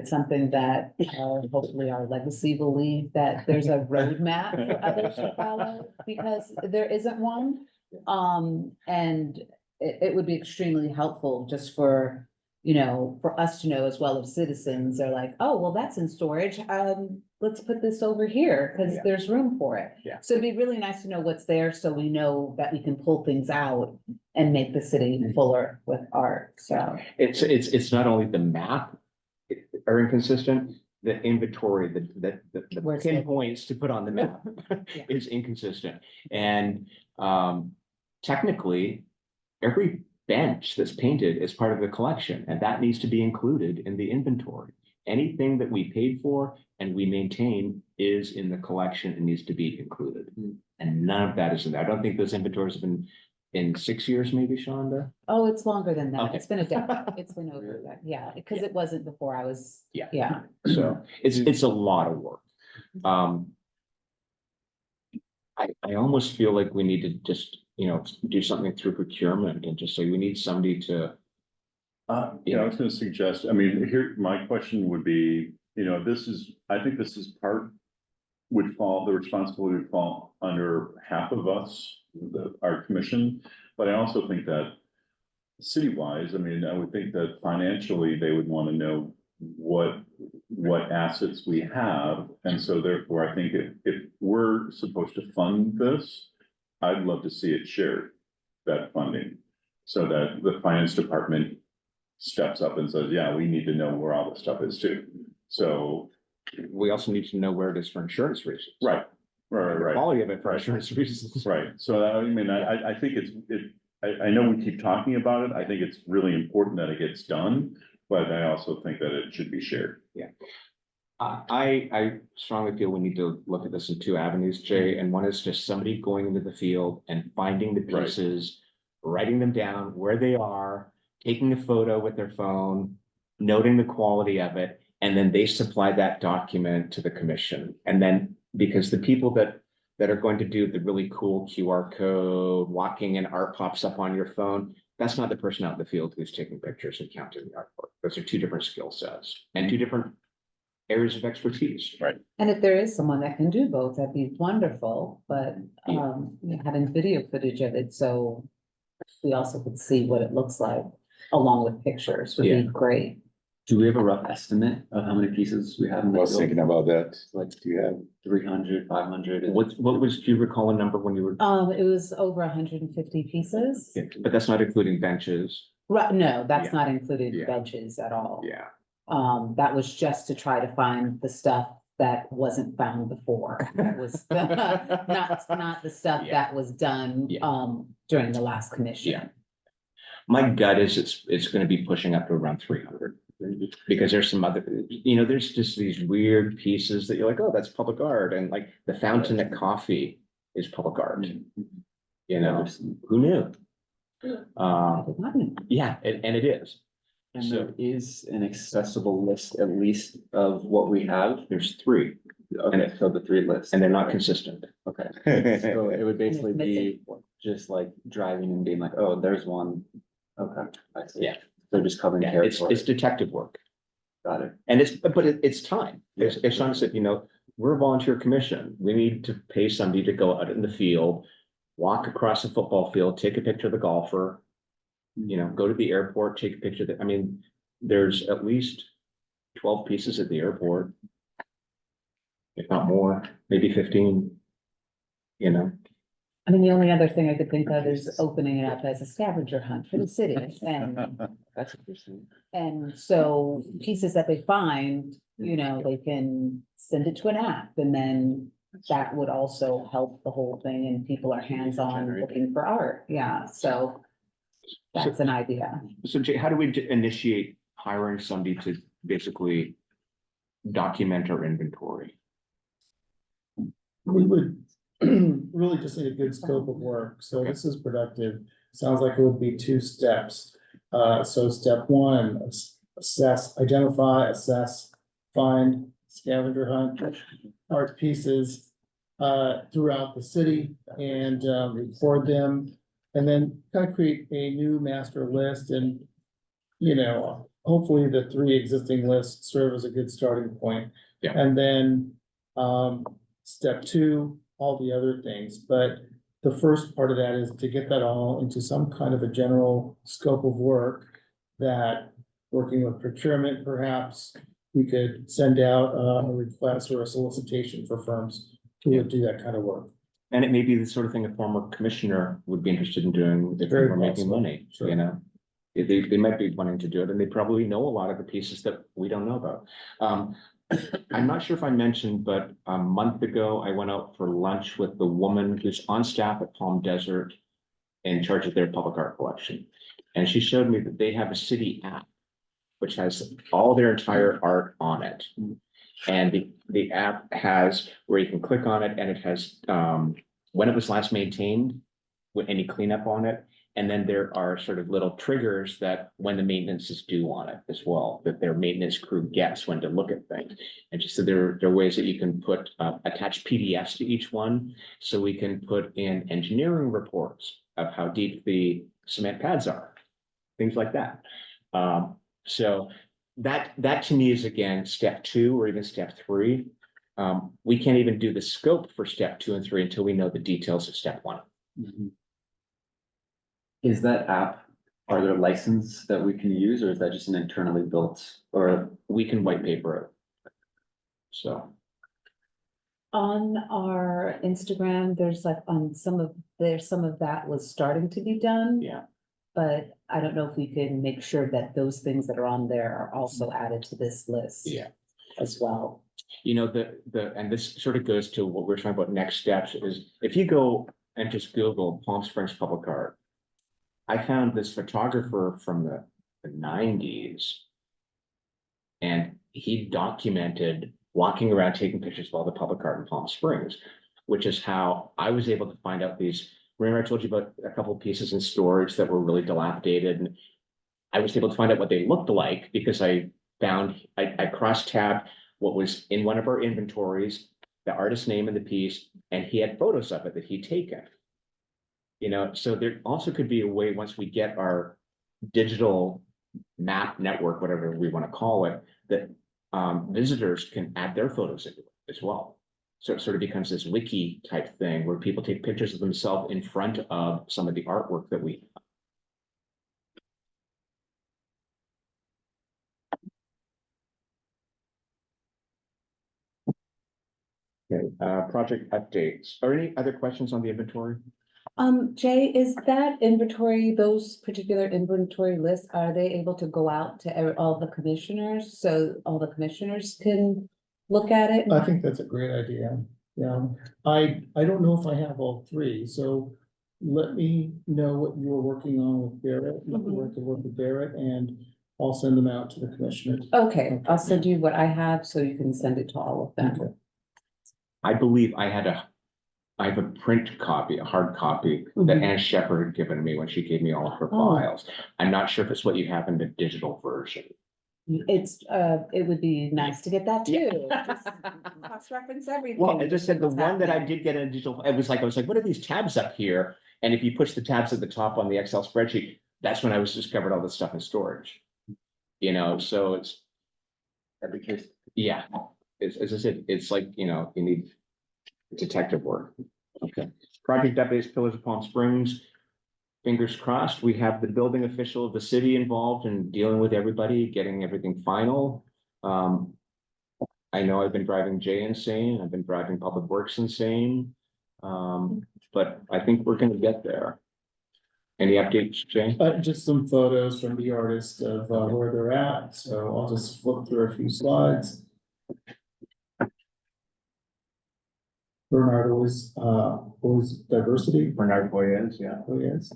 something that hopefully our legacy will leave, that there's a roadmap for others to follow, because there isn't one. And it would be extremely helpful just for, for us to know as well as citizens are like, oh, well, that's in storage. Let's put this over here because Yeah. there's room for it. Yeah. So it'd be really nice to know what's there so we know that we can pull things out and make the city fuller with art. So. It's not only the map are inconsistent, the inventory, the Where's the- pinpoints to put on the map Yeah. is inconsistent. And technically, every bench that's painted is part of the collection, and that needs to be included in the inventory. Anything that we paid for and we maintain is in the collection and needs to be included. And none of that is in there. I don't think those inventories have been in 6 years, maybe, Shonda? Oh, it's longer than that. Okay. It's been a decade. It's been over that. Yeah, because it wasn't before I was. Yeah. Yeah. So it's a lot of work. I almost feel like we need to just, do something through procurement and just say we need somebody to. I was gonna suggest, here, my question would be, I think this is the responsibility would fall under half of us, our commission. But I also think that city-wise, I would think that financially, they would want to know what assets we have. And so therefore, I think if we're supposed to fund this, I'd love to see it shared, that funding, so that the finance department steps up and says, yeah, we need to know where all this stuff is too. So, We also need to know where it is for insurance reasons. right, Right. quality of it for insurance reasons. Right, so I mean, I think I know we keep talking about it, I think it's really important that it gets done, but I also think that it should be shared. I strongly feel we need to look at this in two avenues, Jay, and one is just somebody going into the field and finding the Right. pieces, writing them down where they are, taking a photo with their phone, noting the quality of it, and then they supply that document to the commission. And then, because the people that are going to do the really cool QR code, walking and art pops up on your phone, that's not the person out in the field who's taking pictures and counting the artwork. Those are two different skill sets and two different areas of expertise. Right. And if there is someone that can do both, that'd be wonderful, but, having video footage of it, so we also could see what it looks like along with pictures would Yeah. be great. Do we have a rough estimate of how many pieces we have in I the was field? thinking about that. Like Do you have? 300, 500? What was, do you recall a number when you were, It was over 150 pieces. but that's not including benches. Right, no, that's Yeah. not included Yeah. benches at all. Yeah. That was just to try to find the stuff that wasn't found before. That was not the stuff Yeah. that was done, Yeah. during the last commission. Yeah. My gut is it's gonna be pushing up to around 300. Because there's some other, there's just these weird pieces that you're like, oh, that's public art, and like the fountain at Coffee is public art, who knew? I did not know. Yeah, and it is. And So- there is an accessible list at least of what we have. There's three, Okay, so the 3 lists. and they're not consistent. Okay, so it would basically be just like driving and being like, oh, there's one. Okay, I see. Yeah. They're just covering Yeah, it's territory. detective work. Got it. And it's time. It's Sean said, we're a volunteer commission. We need to pay somebody to go out in the field, walk across a football field, take a picture of the golfer. Go to the airport, take a picture there's at least 12 pieces at the airport. If not more, maybe 15. I mean, the only other thing I could think of is opening it up as a scavenger hunt for the city. That's interesting. And so pieces that they find, they can send it to an app, and then that would also help the whole thing, and people are hands-on looking for art. Yeah, so that's an idea. So Jay, how do we initiate hiring somebody to basically document our inventory? We would really just need a good scope of work, so this is productive. Sounds like it would be 2 steps. So step 1, assess, find, scavenger hunt, art pieces throughout the city and record them. And then kind of create a new master list, and, hopefully the 3 existing lists serve as a good starting point. Yeah. And then, step 2, all the other things, but the first part of that is to get that all into some kind of a general scope of work that, working with procurement, perhaps, we could send out a request or a solicitation for firms who would do that kind of work. And it may be the sort of thing a former commissioner would be interested in doing if they Very were making possible. money, Sure. They might be wanting to do it, and they probably know a lot of the pieces that we don't know about. I'm not sure if I mentioned, but a month ago, I went out for lunch with the woman who's on staff at Palm Desert in charge of their public art collection. And she showed me that they have a city app, which has all their entire art on it. And the app has where you can click on it, and it has when it was last maintained, with any cleanup on it. And then there are sort of little triggers that when the maintenance is due on it as well, that their maintenance crew gets when to look at things. And just so there are ways that you can put attach PDFs to each one. So we can put in engineering reports of how deep the cement pads are, things like that. So that to me is again, step 2 or even step 3. We can't even do the scope for step 2 and 3 until we know the details of step 1. Mhm. Is that app, are there license that we can use, or is that just an internally built, or? We can white paper it. So, On our Instagram, there's like some of that was starting to be done. yeah. But I don't know if we can make sure that those things that are on there are also added to this list. Yeah. As well. You know, and this sort of goes to what we're talking about next steps is if you go and just Google Palm Springs Public Art. I found this photographer from the nineties. And he documented walking around taking pictures of all the public art in Palm Springs, which is how I was able to find out these. Remember, I told you about a couple of pieces in storage that were really dilapidated, and I was able to find out what they looked like because I cross-tabbed what was in one of our inventories, the artist's name in the piece, and he had photos of it that he'd taken. You know, so there also could be a way once we get our digital map network, whatever we want to call it, that visitors can add their photos into it as well. So it sort of becomes this wiki type thing where people take pictures of themselves in front of some of the artwork that we have. Okay, project updates. Are any other questions on the inventory? Jay, is that inventory, those particular inventory lists, are they able to go out to all the commissioners? So all the commissioners can look at it? I think that's a great idea. Yeah, I don't know if I have all three, so let me know what you're working on with Barrett. Let me work with Barrett, and I'll send them out to the commissioners. Okay, I'll send you what I have so you can send it to all of them. Okay. I believe I have a print copy, a hard copy that Mhm. Ann Shepherd had given me when she gave me all of her Oh. files. I'm not sure if it's what you have in the digital version. It would be nice to get that too. Yeah. Just cross-reference everything. Well, I just said the What's one that I happening. did get in digital, I was like, what are these tabs up here? And if you push the tabs at the top on the Excel spreadsheet, that's when I was discovered all this stuff in storage. You know, so it's, Because yeah, as I said, it's like, you know, you need detective work. Okay, project updates, Pillars of Palm Springs. Fingers crossed, we have the building official of the city involved in dealing with everybody, getting everything final. I know I've been driving Jay insane, I've been driving Public Works insane. But I think we're gonna get there. Any updates, Jay? Just some photos from the artist of where they're at, so I'll just flip through a few slides. Bernard always diversity. Bernard Boyes, yeah. Oh, yes.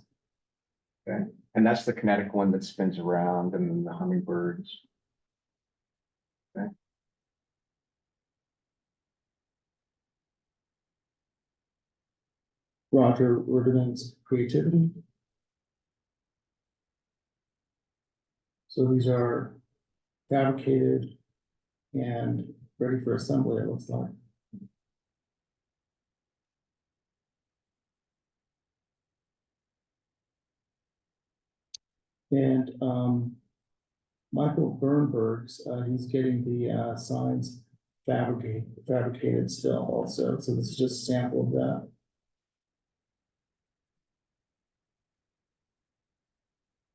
And that's the kinetic one that spins around and then the hummingbirds. Roger Ruderman's creativity. So these are fabricated and ready for assembly, it looks like. And Michael Bernberg's, he's getting the signs fabricated still also, so this is just a sample of that.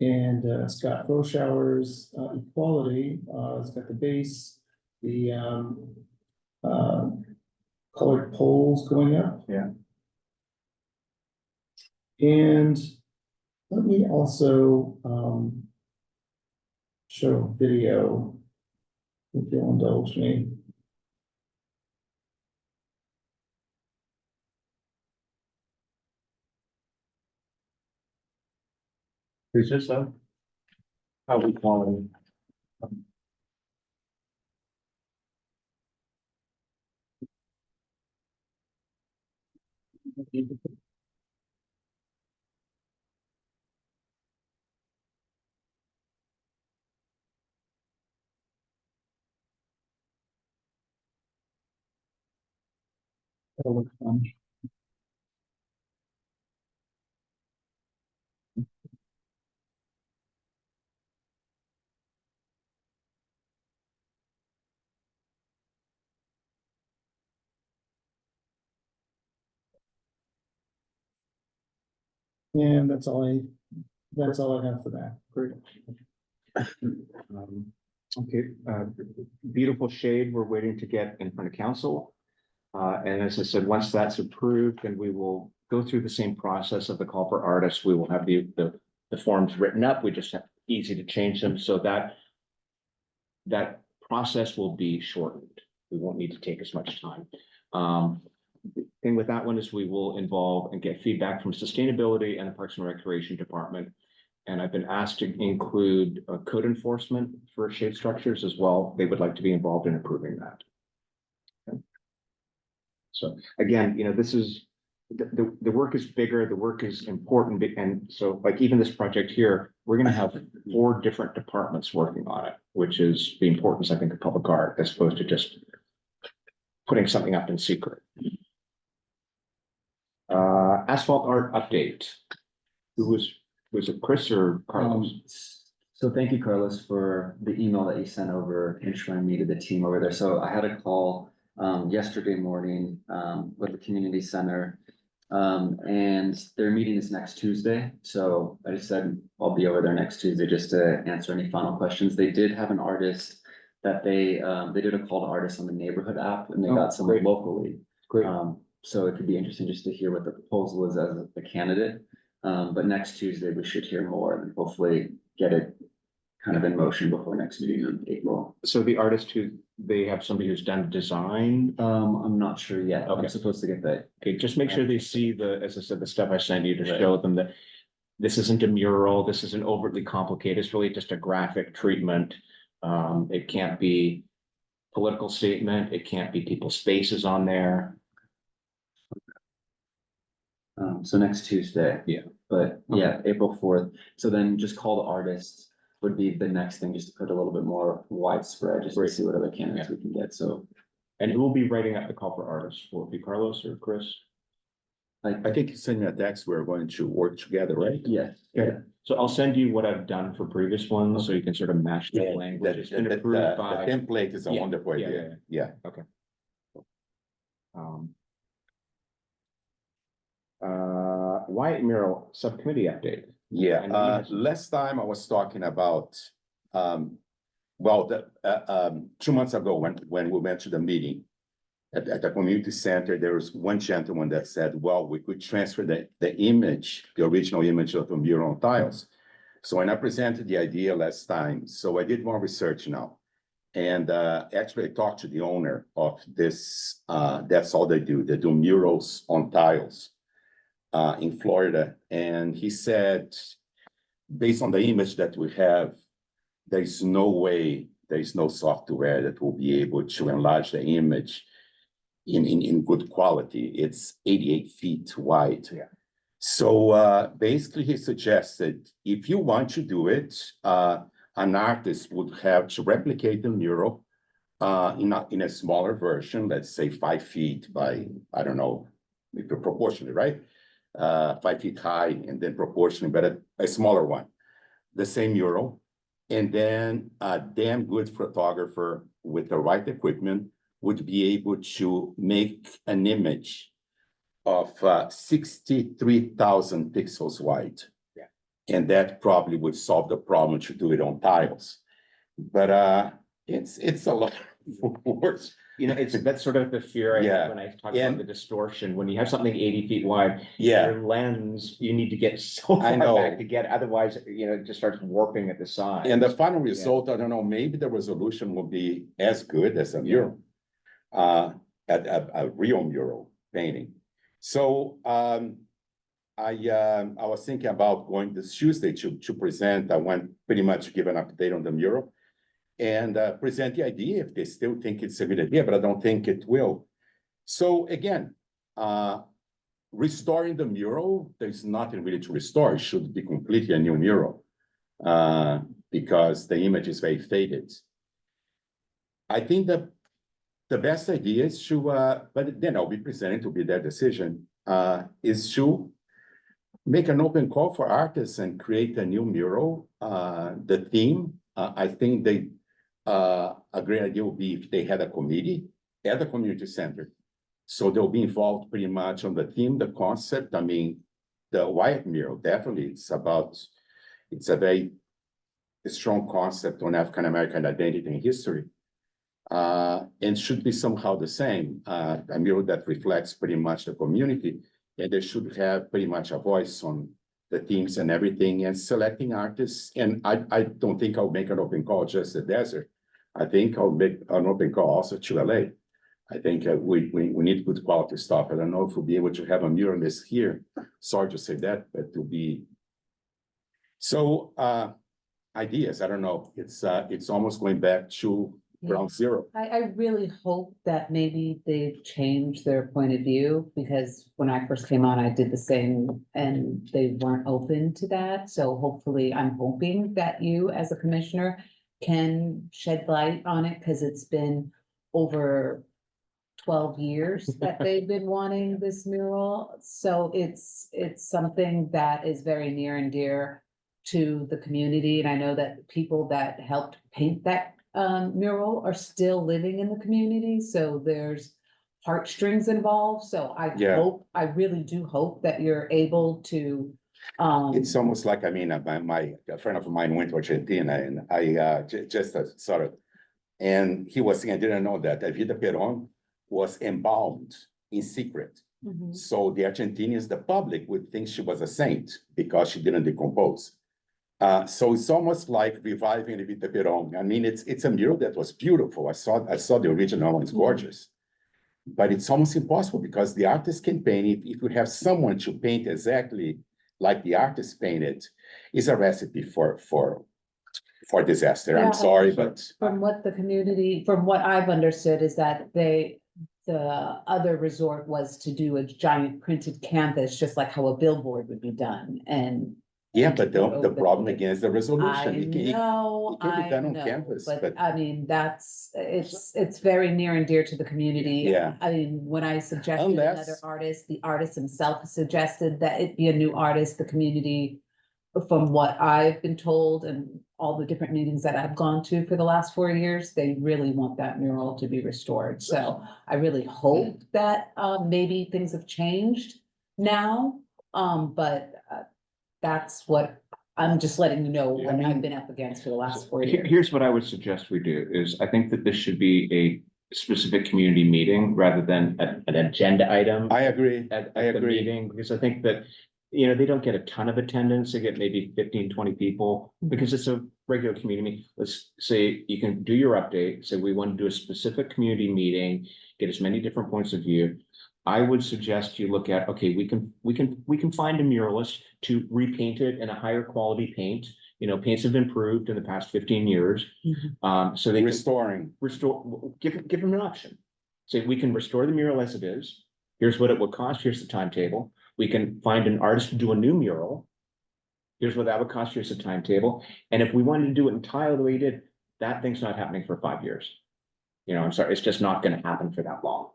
And Scott Froschauer's Equality, it's got the base, the colored poles going up. Yeah. And let me also show a video, if you'll indulge me. Is this a? How we quality? That'll look fun. And that's all I have for that. Great. Okay, beautiful shade, we're waiting to get in front of council. And as I said, once that's approved, then we will go through the same process of the call for artists. We will have the forms written up. We just have easy to change them so that process will be shortened. we won't need to take as much time. The thing with that one is we will involve and get feedback from sustainability and the Parks and Recreation Department. And I've been asked to include code enforcement for shade structures as well. They would like to be involved in approving that. Okay. So again, this is, the work is bigger, the work is important, and so like even this project here, we're gonna have 4 different departments working on it, which is the importance, I think, of public art, as opposed to just putting something up in secret. Asphalt art update. Who was it Chris or Carlos? So thank you, Carlos, for the email that you sent over introing me to the team over there. So I had a call yesterday morning with the community center. And their meeting is next Tuesday. So I just said I'll be over there next Tuesday just to answer any final questions. They did have an artist that they did a call to artists on the neighborhood app, and they Oh, got someone great. locally. Great. So it could be interesting just to hear what the proposal is as a candidate. But next Tuesday, we should hear more and hopefully get it kind of in motion before next meeting in April. So the artist they have somebody who's done design. I'm not sure yet. Okay. I'm supposed to get that. Okay, just make sure they see as I said, the stuff I sent you to Right. show them that this isn't a mural, this isn't overly complicated, it's really just a graphic treatment. It can't be political statement, it can't be people's faces on there. So next Tuesday. Yeah. But yeah, April 4th. So then just call the artists would be the next thing, just to put a little bit more widespread, just to Great. see what other candidates we can get. So And who will be writing up the call for artists? Will it be Carlos or Chris? I think you sent me a text, we're going to work together, right? yes. Okay. So I'll send you what I've done for previous ones, so you can sort of match the language. It's been approved by. The template is a Yeah, wonderful yeah, idea, yeah. Wyatt Mural Subcommittee update. Yeah, I know you had some- last time I was talking about, well, 2 months ago, when we went to the meeting. At the community center, there was one gentleman that said, well, we could transfer the image, the original image of the mural on tiles. So when I presented the idea last time, so I did more research now. And actually I talked to the owner of this, that's all they do murals on tiles. In Florida, and he said, based on the image that we have, there's no way, there's no software that will be able to enlarge the image in good quality. It's 88 feet wide. Yeah. So basically he suggested, if you want to do it, an artist would have to replicate the mural in a smaller version, let's say 5 feet by, I don't know, proportionally, right? 5 feet high and then proportionally, but a smaller one, the same mural. And then a damn good photographer with the right equipment would be able to make an image of 63,000 pixels wide. Yeah. And that probably would solve the problem to do it on tiles. But it's a lot worse. That's sort of the fear I Yeah. have when I talk about And- the distortion. When you have something 80 feet wide, Yeah, your lens, you need to get so I far know. back to get, otherwise, it just starts warping at the side. and the final result, I don't know, maybe the resolution will be as good as a mural. At a real mural painting. So I was thinking about going this Tuesday to present. I want pretty much give an update on the mural and present the idea if they still think it's a good idea, but I don't think it will. So again, restoring the mural, there's nothing really to restore. It should be completely a new mural because the image is very faded. I think that the best idea is to, but then I'll be presenting to be their decision, is to make an open call for artists and create a new mural. The theme, I think a great idea would be if they had a committee at the community center. So they'll be involved pretty much on the theme, the concept. I mean, the Wyatt mural, definitely it's a very strong concept on African-American identity and history. And should be somehow the same, a mural that reflects pretty much the community, and they should have pretty much a voice on the themes and everything, and selecting artists. And I don't think I'll make an open call just the desert. I think I'll make an open call also to LA. I think we need good quality stuff. I don't know if we'll be able to have a muralist here. Sorry to say that, but to be. So, ideas, I don't know, it's almost going back to ground zero. I really hope that maybe they've changed their point of view, because when I first came on, I did the same and they weren't open to that. So hopefully, I'm hoping that you, as a commissioner, can shed light on it, because it's been over 12 years that they've been wanting this mural. So it's something that is very near and dear to the community. And I know that the people that helped paint that mural are still living in the community. So there's heartstrings involved. So Yeah. I really do hope that you're able to It's almost like, I mean, a friend of mine went to Argentina and I just sort of. And he was saying, I didn't know that Evita Peron was embalmed in secret. Mhm. So the Argentinians, the public would think she was a saint because she didn't decompose. So it's almost like reviving Evita Peron. I mean, it's a mural that was beautiful. I saw the original one, it's gorgeous. But it's almost impossible because the artist can paint it. If you have someone to paint exactly like the artist painted, it's a recipe for disaster. Yeah. I'm sorry, but From what the community, from what I've understood, is that the other resort was to do a giant printed canvas, just like how a billboard would be done, and. yeah, but the problem again is the I resolution. It can- know, it can be I done on know, canvas, but but- I mean, it's very near and dear to the community. Yeah. I mean, when I suggested Unless- another artist, the artist himself suggested that it be a new artist, the community. From what I've been told and all the different meetings that I've gone to for the last 4 years, they really want that mural to be restored. So I really hope that maybe things have changed now. But that's what, I'm just letting you know what I've been up against for the last 4 years. Here's what I would suggest we do is I think that this should be a specific community meeting rather than an agenda item. I agree. At I the agree. meeting, because I think that, they don't get a ton of attendance. They get maybe 15, 20 people because it's a regular community meeting. Let's say you can do your update, say we want to do a specific community meeting, get as many different points of view. I would suggest you look at, okay, we can find a muralist to repaint it in a higher quality paint. Paints have improved in the past 15 years. So they can Restoring. give them an option. Say, we can restore the mural as it is. Here's what it would cost. Here's the timetable. We can find an artist to do a new mural. Here's what that would cost. Here's the timetable. And if we wanted to do it in tile the way you did, that thing's not happening for 5 years. I'm sorry, it's just not going to happen for that long.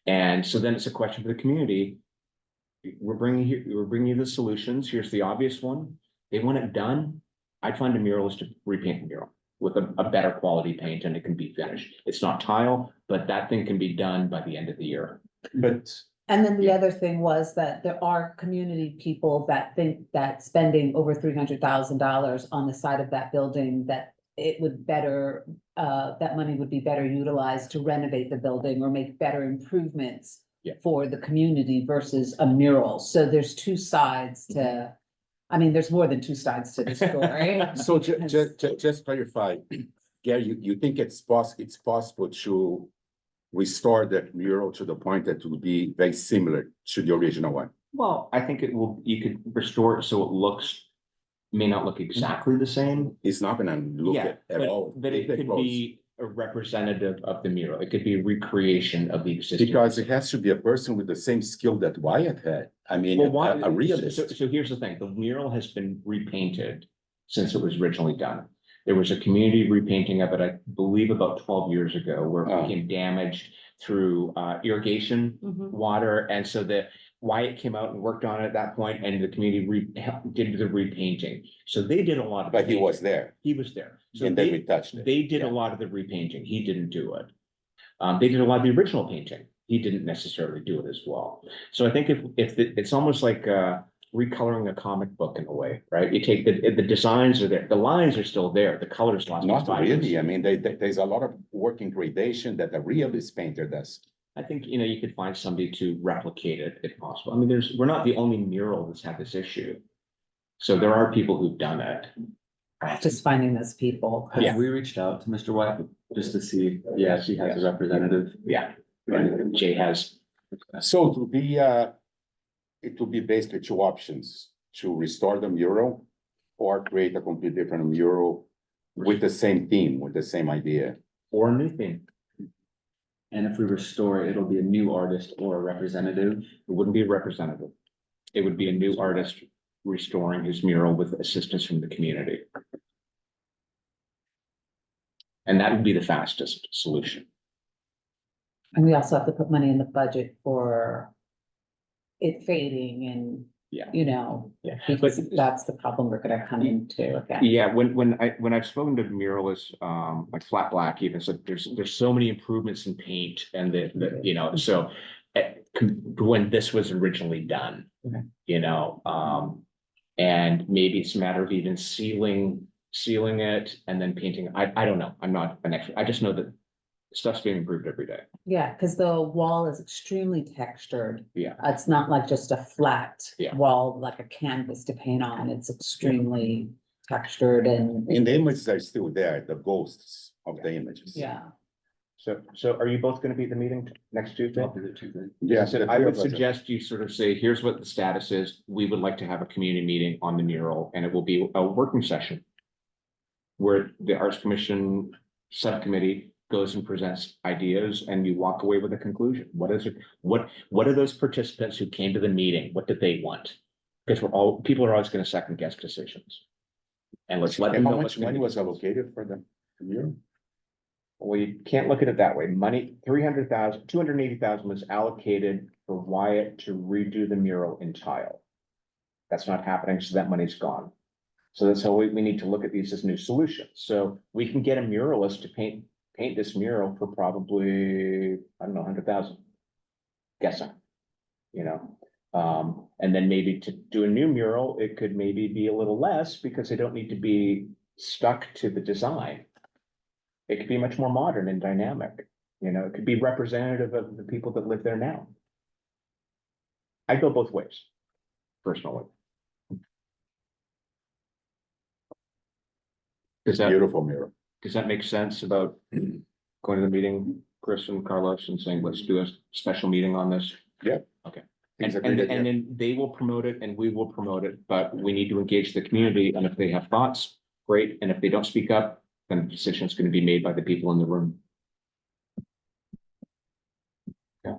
And so then it's a question for the community. We're bringing you the solutions. Here's the obvious one. They want it done. I'd find a muralist to repaint the mural with a better quality paint and it can be finished. It's not tile, but that thing can be done by the end of the year. But And then the other thing was that there are community people that think that spending over $300,000 on the side of that building, that it would better, that money would be better utilized to renovate the building or make better improvements Yeah. for the community versus a mural. So there's two sides to, I mean, there's more than two sides to the story. so just clarify, Gary, you think it's possible to restore that mural to the point that it will be very similar to the original one? Well, I think you could restore it so it may not look exactly the same. It's not gonna look Yeah, it at but- all. But it Very could close. be a representative of the mural. It could be a recreation of the existing. Because it has to be a person with the same skill that Wyatt had. I mean, Well, why, a realist. so here's the thing, the mural has been repainted since it was originally done. There was a community repainting of it, I believe about 12 years ago, where it Oh. became damaged through irrigation Mhm. water, and so Wyatt came out and worked on it at that point, and the community did the repainting. So they did a lot of. But he painting. was there He was there. So and they retouched it. they did a Yeah. lot of the repainting. He didn't do it. They did a lot of the original painting. He didn't necessarily do it as well. So I think it's almost like recoloring a comic book in a way, right? You take the designs are there, the lines are still there, the colors last. Not 5 years. really. I mean, there's a lot of work in gradation that a realist painter does. I think, you could find somebody to replicate it if possible. I mean, we're not the only mural that's had this issue. So there are people who've done it. Just finding those people. Yeah. Have we reached out to Mr. White just to see, yeah, she has a representative? Yeah. And Jay has, So it will be, it will be basically two options, to restore the mural or create a completely different mural with the same theme, with the same idea. or a new thing. And if we restore it, it'll be a new artist or a representative. It wouldn't be a representative. It would be a new artist restoring his mural with assistance from the community. And that would be the fastest solution. And we also have to put money in the budget for it fading and, Yeah. you know, Yeah. because But- that's the problem we're gonna come into again. Yeah, when I've spoken to muralists, like Flat Black even said, there's so many improvements in paint and you know, so. When this was originally done, Okay. you know, and maybe it's a matter of even sealing it and then painting. I don't know. I'm not an expert. I just know that stuff's being improved every day. Yeah, because the wall is extremely textured. Yeah. It's not like just a flat Yeah. wall, like a canvas to paint on. It's extremely textured and. And the images are still there, the ghosts of the images. Yeah, So are you both gonna be at the meeting next Tuesday? I'll do the two things. Yeah. So I would suggest you sort of say, here's what the status is. We would like to have a community meeting on the mural, and it will be a working session. Where the Arts Commission Subcommittee goes and presents ideas, and you walk away with a conclusion. What is it? What are those participants who came to the meeting? What did they want? Because people are always gonna second guess decisions. And let's let them And know how what's much gonna money be. was allocated for the mural? Well, you can't look at it that way. Money, 280,000 was allocated for Wyatt to redo the mural in tile. That's not happening, so that money's gone. So that's how we need to look at these as new solutions. So we can get a muralist to paint this mural for probably, I don't know, 100,000. Guessing, you know, and then maybe to do a new mural, it could maybe be a little less because they don't need to be stuck to the design. It could be much more modern and dynamic, you know, it could be representative of the people that live there now. I go both ways, personally. Does Beautiful mural. that make sense about going to the meeting, Chris and Carlos, and saying, let's do a special meeting on this? Yeah. Okay. It's And a great and idea. then they will promote it and we will promote it, but we need to engage the community, and if they have thoughts, great, and if they don't speak up, then the decision is going to be made by the people in the room. Yeah.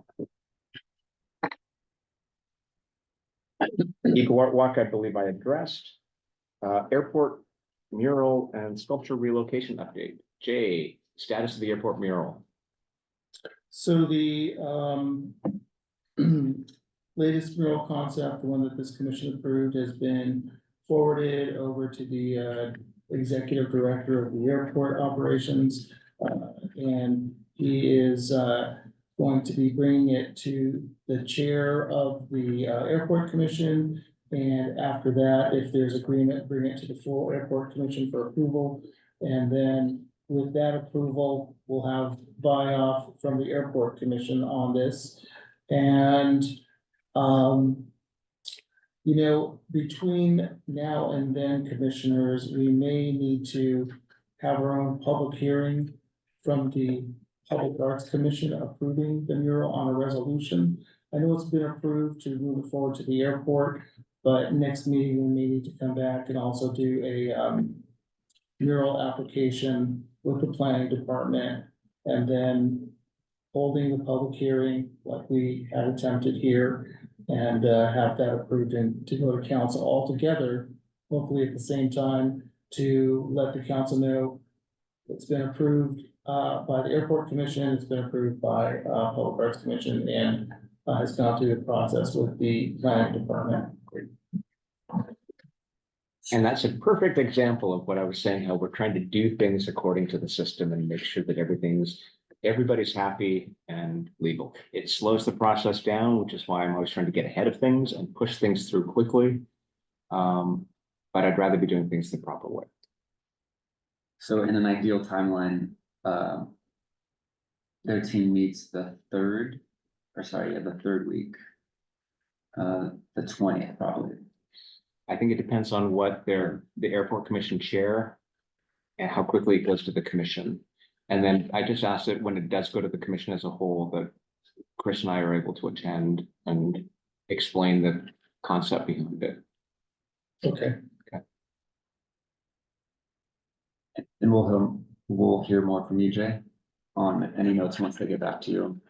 Eco Art Walk, I believe I addressed. Airport mural and sculpture relocation update. Jay, status of the airport mural. So the latest mural concept, the one that this commission approved, has been forwarded over to the executive director of the airport operations. And he is going to be bringing it to the chair of the airport commission. And after that, if there's agreement, bring it to the full airport commission for approval. And then with that approval, we'll have buy-off from the airport commission on this. And, you know, between now and then, commissioners, we may need to have our own public hearing from the Public Arts Commission approving the mural on a resolution. I know it's been approved to move it forward to the airport, but next meeting, we may need to come back and also do a mural application with the planning department, and then holding the public hearing like we had attempted here, and have that approved and to go to council altogether, hopefully at the same time, to let the council know it's been approved by the airport commission, it's been approved by Public Arts Commission, and has gone through the process with the planning department. And that's a perfect example of what I was saying, how we're trying to do things according to the system and make sure that everybody's happy and legal. It slows the process down, which is why I'm always trying to get ahead of things and push things through quickly. But I'd rather be doing things the proper way. So in an ideal timeline, their team meets the third week. The 20th probably. I think it depends on what the airport commission chair and how quickly it goes to the commission. And then I just ask that when it does go to the commission as a whole, that Chris and I are able to attend and explain the concept behind it. Okay, And we'll hear more from you, Jay, on any notes once they get back to you.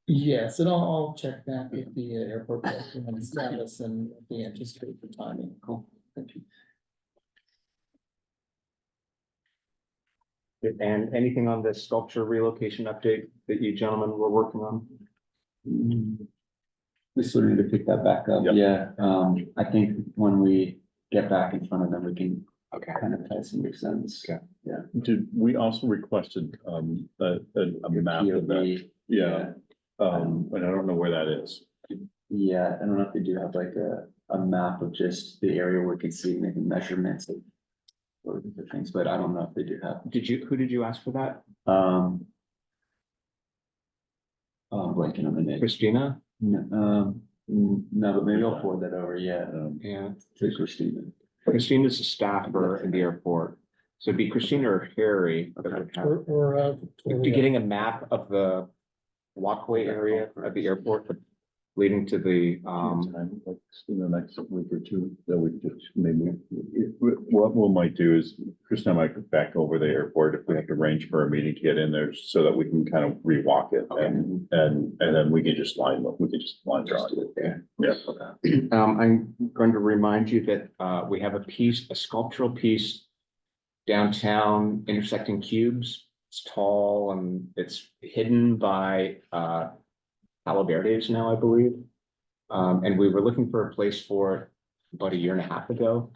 yes, and I'll check back with the airport director on the status and the anticipated timing. Cool, thank you. And anything on the sculpture relocation update that you gentlemen were working on? We still need to pick that back up, Yep. yeah, I think when we get back in front of them, we can Okay. kind of tie some loose ends. Okay. Did, we also requested, a map of that, POV, yeah, and I don't know where that is. yeah, I don't know if they do have like a map of just the area where we can see maybe measurements of or the things, but I don't know if they do have, Who did you ask for that? blanking on the name. Christina? No, no, but maybe I'll forward that over, yeah, Yeah. to Christina. Christina's a staffer in the airport. So it'd be Christina or Harry that would have, Or, getting a map of the walkway area of the airport leading to the, Like, in the next week or two, that we just maybe, what we might do is, Chris and I might go back over the airport if we have to arrange for a meeting to get in there, so that we can kind of rewalk it, and then we can just line draw it. Yeah. I'm going to remind you that, we have a sculptural piece downtown intersecting cubes. It's tall and it's hidden by, Palo Verde's now, I believe. And we were looking for a place for it about a year and a half ago.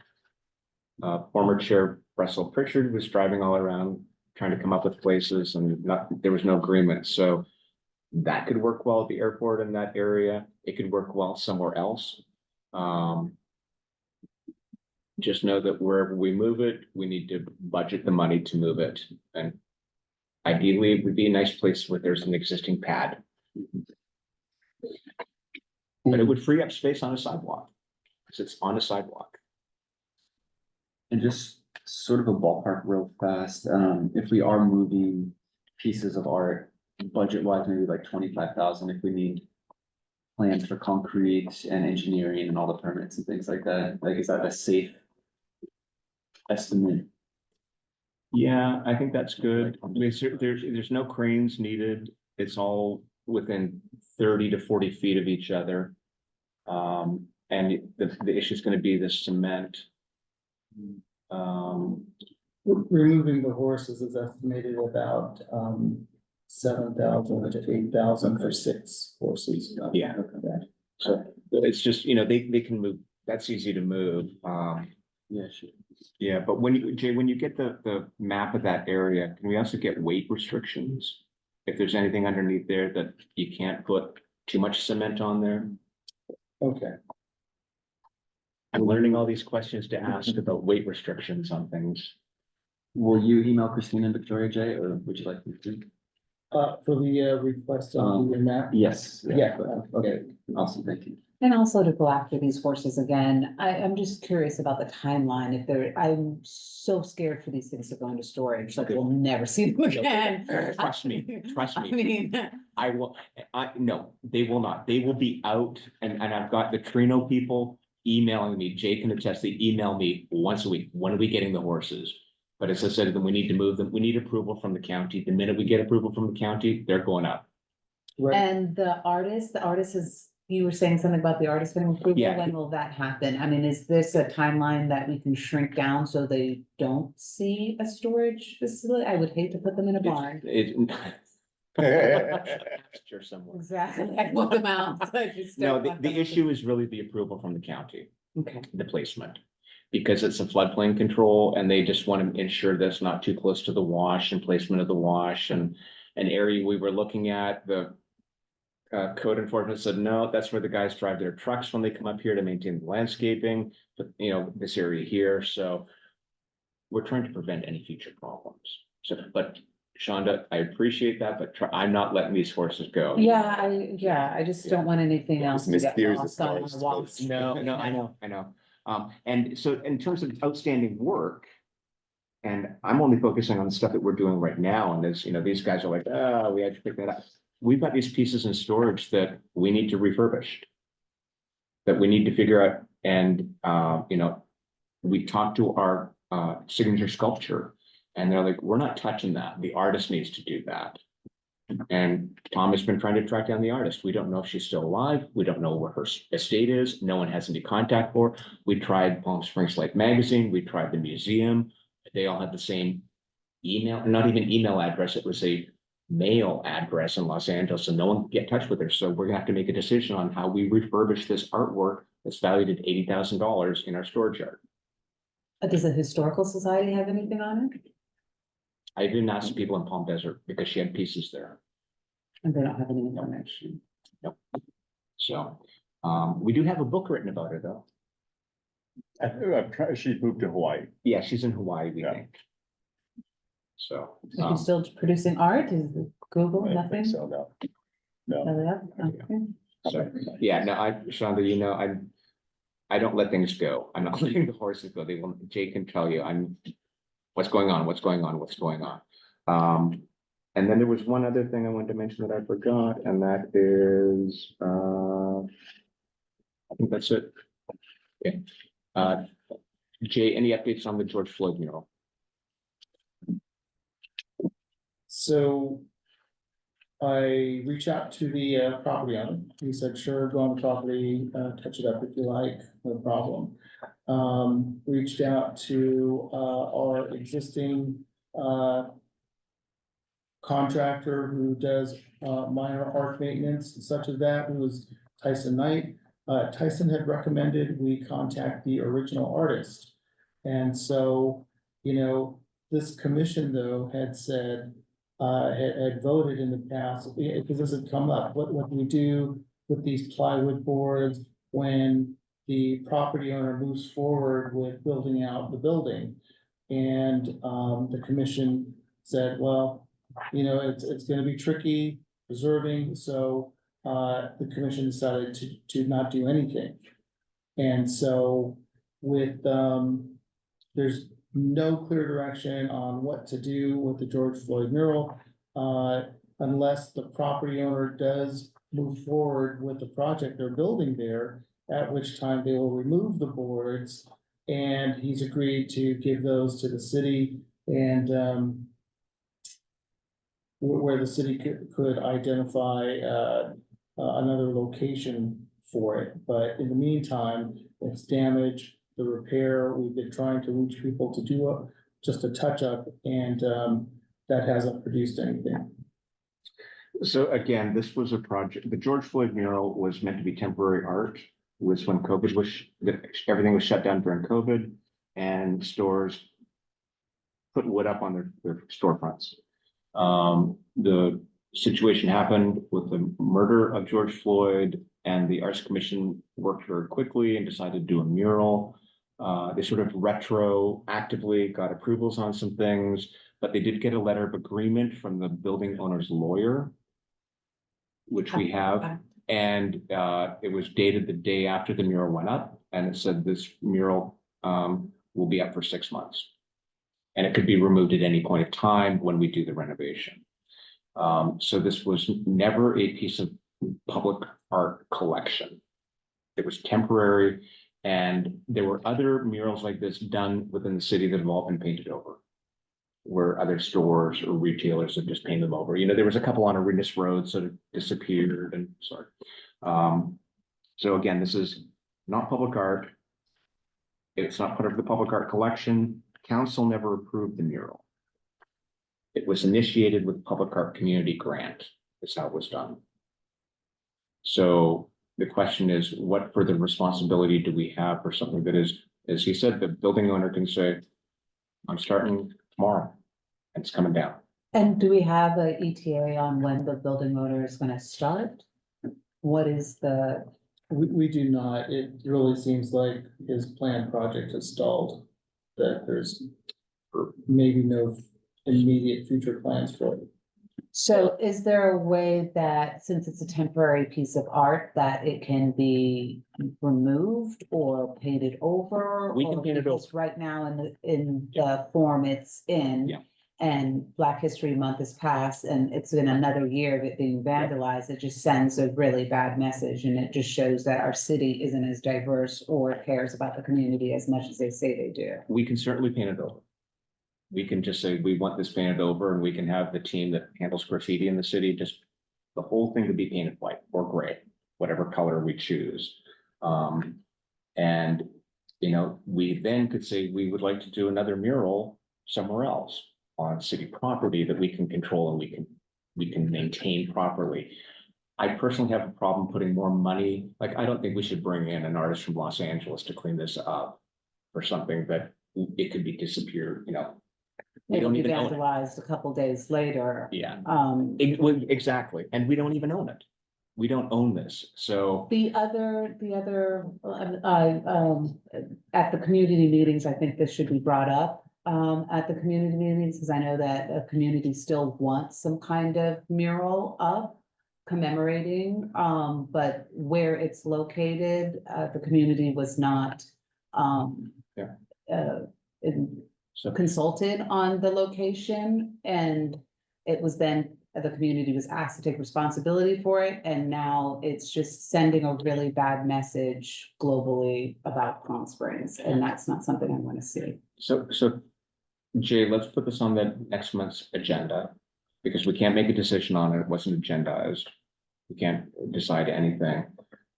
Former Chair Russell Pritchard was driving all around trying to come up with places and there was no agreement. So that could work well at the airport in that area. It could work well somewhere else. Just know that wherever we move it, we need to budget the money to move it. And ideally, it would be a nice place where there's an existing pad. But it would free up space on a sidewalk, because it's on a sidewalk. And just sort of a ballpark real fast, if we are moving pieces of art, budget wise, maybe like 25,000, if we need plans for concrete and engineering and all the permits and things like that, like, is that a safe estimate? Yeah, I think that's good. I mean, there's no cranes needed. It's all within 30 to 40 feet of each other. And the issue is going to be the cement. removing the horses is estimated about, 7,000 to 8,000 for 6 horses. Yeah. So it's just, they can move. That's easy to move. Yeah, sure. Yeah, but Jay, when you get the map of that area, can we also get weight restrictions? If there's anything underneath there that you can't put too much cement on there? Okay, I'm learning all these questions to ask about weight restrictions on things. Will you email Christina and Victoria, Jay, or would you like me to? for the, request on the map? Yes. Yeah, Okay, awesome, thank you. And also to go after these horses again, I'm just curious about the timeline, I'm so scared for these things to go into storage, like we'll never see them again. Trust me, trust I me. mean, No, they will not. They will be out and I've got the Trino people emailing me. Jay can attest, they email me once a week. When are we getting the horses? But as I said, then we need to move them. We need approval from the county. The minute we get approval from the county, they're going up. right, and the artist is, you were saying something about the artist getting approval, Yeah. when will that happen? I mean, is this a timeline that we can shrink down so they don't see a storage facility? I would hate to put them in a barn. Sure, somewhere. Exactly, I want them out. I just No, don't the want them to- issue is really the approval from the county, Okay, the placement. Because it's a floodplain control and they just want to ensure that's not too close to the wash and placement of the wash and an area we were looking at, the code enforcement said, no, that's where the guys drive their trucks when they come up here to maintain the landscaping, but this area here, so we're trying to prevent any future problems. So, but Shonda, I appreciate that, but I'm not letting these horses go. I just don't want anything else to get Mysterious lost on cars the walk. No, I know. And so in terms of outstanding work, and I'm only focusing on the stuff that we're doing right now, and as these guys are like, oh, we had to pick that up. we've got these pieces in storage that we need to refurbish. That we need to figure out, and, we talked to our, signature sculpture. And they're like, we're not touching that, the artist needs to do that. And Tom has been trying to track down the artist. We don't know if she's still alive. We don't know where her estate is. No one has any contact for her. We tried Palm Springs Life Magazine. We tried the museum. They all had the same email, not even email address. It was a mail address in Los Angeles, and no one could get in touch with her. So we're gonna have to make a decision on how we refurbish this artwork that's valued at $80,000 in our storage yard. Does the Historical Society have anything on it? I even asked people in Palm Desert because she had pieces there. And they don't have any information. So, we do have a book written about her though. I've tried, she moved to Hawaii. Yeah, she's in Hawaii, we Yeah. think. So, Are you still producing art? Is it Google, I nothing? think so, no. No. Oh, yeah? Okay. so, yeah, no, Shonda, I don't let things go. I'm not letting the horses go. They will, Jay can tell you, what's going on. And then there was one other thing I wanted to mention that I forgot, and that is, I think that's it. Okay. Jay, any updates on the George Floyd mural? So I reached out to the property owner. He said, sure, go on the property, touch it up if you like, no problem. Reached out to our existing contractor who does minor art maintenance such as that, who was Tyson Knight. Tyson had recommended we contact the original artist. And so, this commission though had said, had voted in the past, because this had come up, what do we do with these plywood boards when the property owner moves forward with building out the building? And the commission said, well, it's gonna be tricky preserving, so the commission decided to not do anything. And so with, there's no clear direction on what to do with the George Floyd mural, unless the property owner does move forward with the project they're building there, at which time they will remove the boards. And he's agreed to give those to the city and where the city could identify another location for it. But in the meantime, it's damage, the repair, we've been trying to reach people to do just a touch up, and that hasn't produced anything. So again, this was a project, the George Floyd mural was meant to be temporary art, was when COVID was, everything was shut down during COVID, and stores put wood up on their storefronts. The situation happened with the murder of George Floyd, and the Arts Commission worked very quickly and decided to do a mural. They sort of retroactively got approvals on some things, but they did get a letter of agreement from the building owner's lawyer, which we have, and it was dated the day after the mural went up, and it said this mural will be up for 6 months. And it could be removed at any point of time when we do the renovation. So this was never a piece of public art collection. It was temporary, and there were other murals like this done within the city that have all been painted over, where other stores or retailers have just painted them over. There was a couple on Arenas Road sort of disappeared and sorry. So again, this is not public art. It's not part of the public art collection. Council never approved the mural. It was initiated with public art community grant. That's how it was done. So the question is, what further responsibility do we have for something that is, as he said, the building owner can say, I'm starting tomorrow and it's coming down. And do we have a ETA on when the building owner is gonna start? What is the, We do not, it really seems like his planned project has stalled, that there's maybe no immediate future plans for it. so is there a way that, since it's a temporary piece of art, that it can be removed or painted over? We can Or paint it because right now in the form it's in. Yeah. and Black History Month has passed and it's been another year of it being vandalized, it just sends a really bad message and it just shows that our city isn't as diverse or cares about the community as much as they say they do. We can certainly paint it over. We can just say, we want this painted over, and we can have the team that handles graffiti in the city, just the whole thing to be painted white or gray, whatever color we choose. And, you know, we then could say, we would like to do another mural somewhere else on city property that we can control and we can maintain properly. I personally have a problem putting more money, like, I don't think we should bring in an artist from Los Angeles to clean this up for something that it could be disappeared, you know. We It'll don't be even own it. vandalized a couple days later. Yeah, Well, exactly. And we don't even own it. We don't own this. So the other, at the community meetings, I think this should be brought up, at the community meetings, because I know that a community still wants some kind of mural up commemorating, but where it's located, the community was not, Yeah. So consulted on the location, and it was then, the community was asked to take responsibility for it, and now it's just sending a really bad message globally about Palm Springs, and that's not something I want to see. So Jay, let's put this on the next month's agenda, because we can't make a decision on it. It wasn't agendized. We can't decide anything.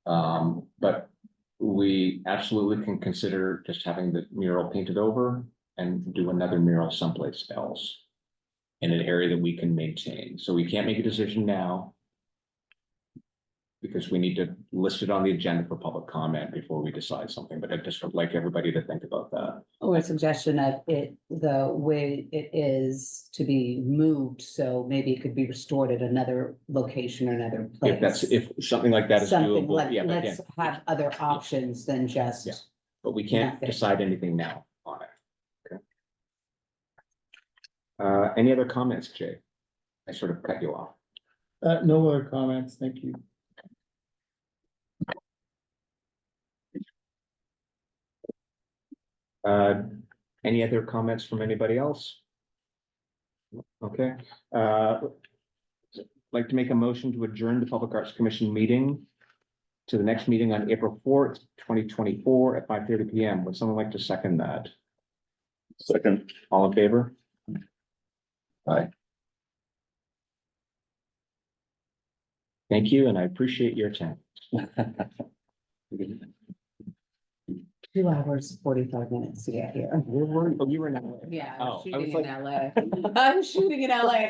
But we absolutely can consider just having the mural painted over and do another mural someplace else in an area that we can maintain. So we can't make a decision now because we need to list it on the agenda for public comment before we decide something, but I just would like everybody to think about that. Or a suggestion of it, the way it is to be moved, so maybe it could be restored at another location or another place. If something like that is Something doable, like, yeah, but again, let's have other options than Yeah. just, but we can't Nothing. decide anything now on it. Okay. Any other comments, Jay? I sort of cut you off. No other comments, thank you. Any other comments from anybody else? Okay, like to make a motion to adjourn the Public Arts Commission meeting to the next meeting on April 4th, 2024 at 5:30 PM. Would someone like to second that? Second. All in favor? Aye. Thank you, and I appreciate your time. 2 hours, 45 minutes to get here. You were in LA. Yeah, Oh, I'm I was shooting in like- LA. I'm shooting in LA. It's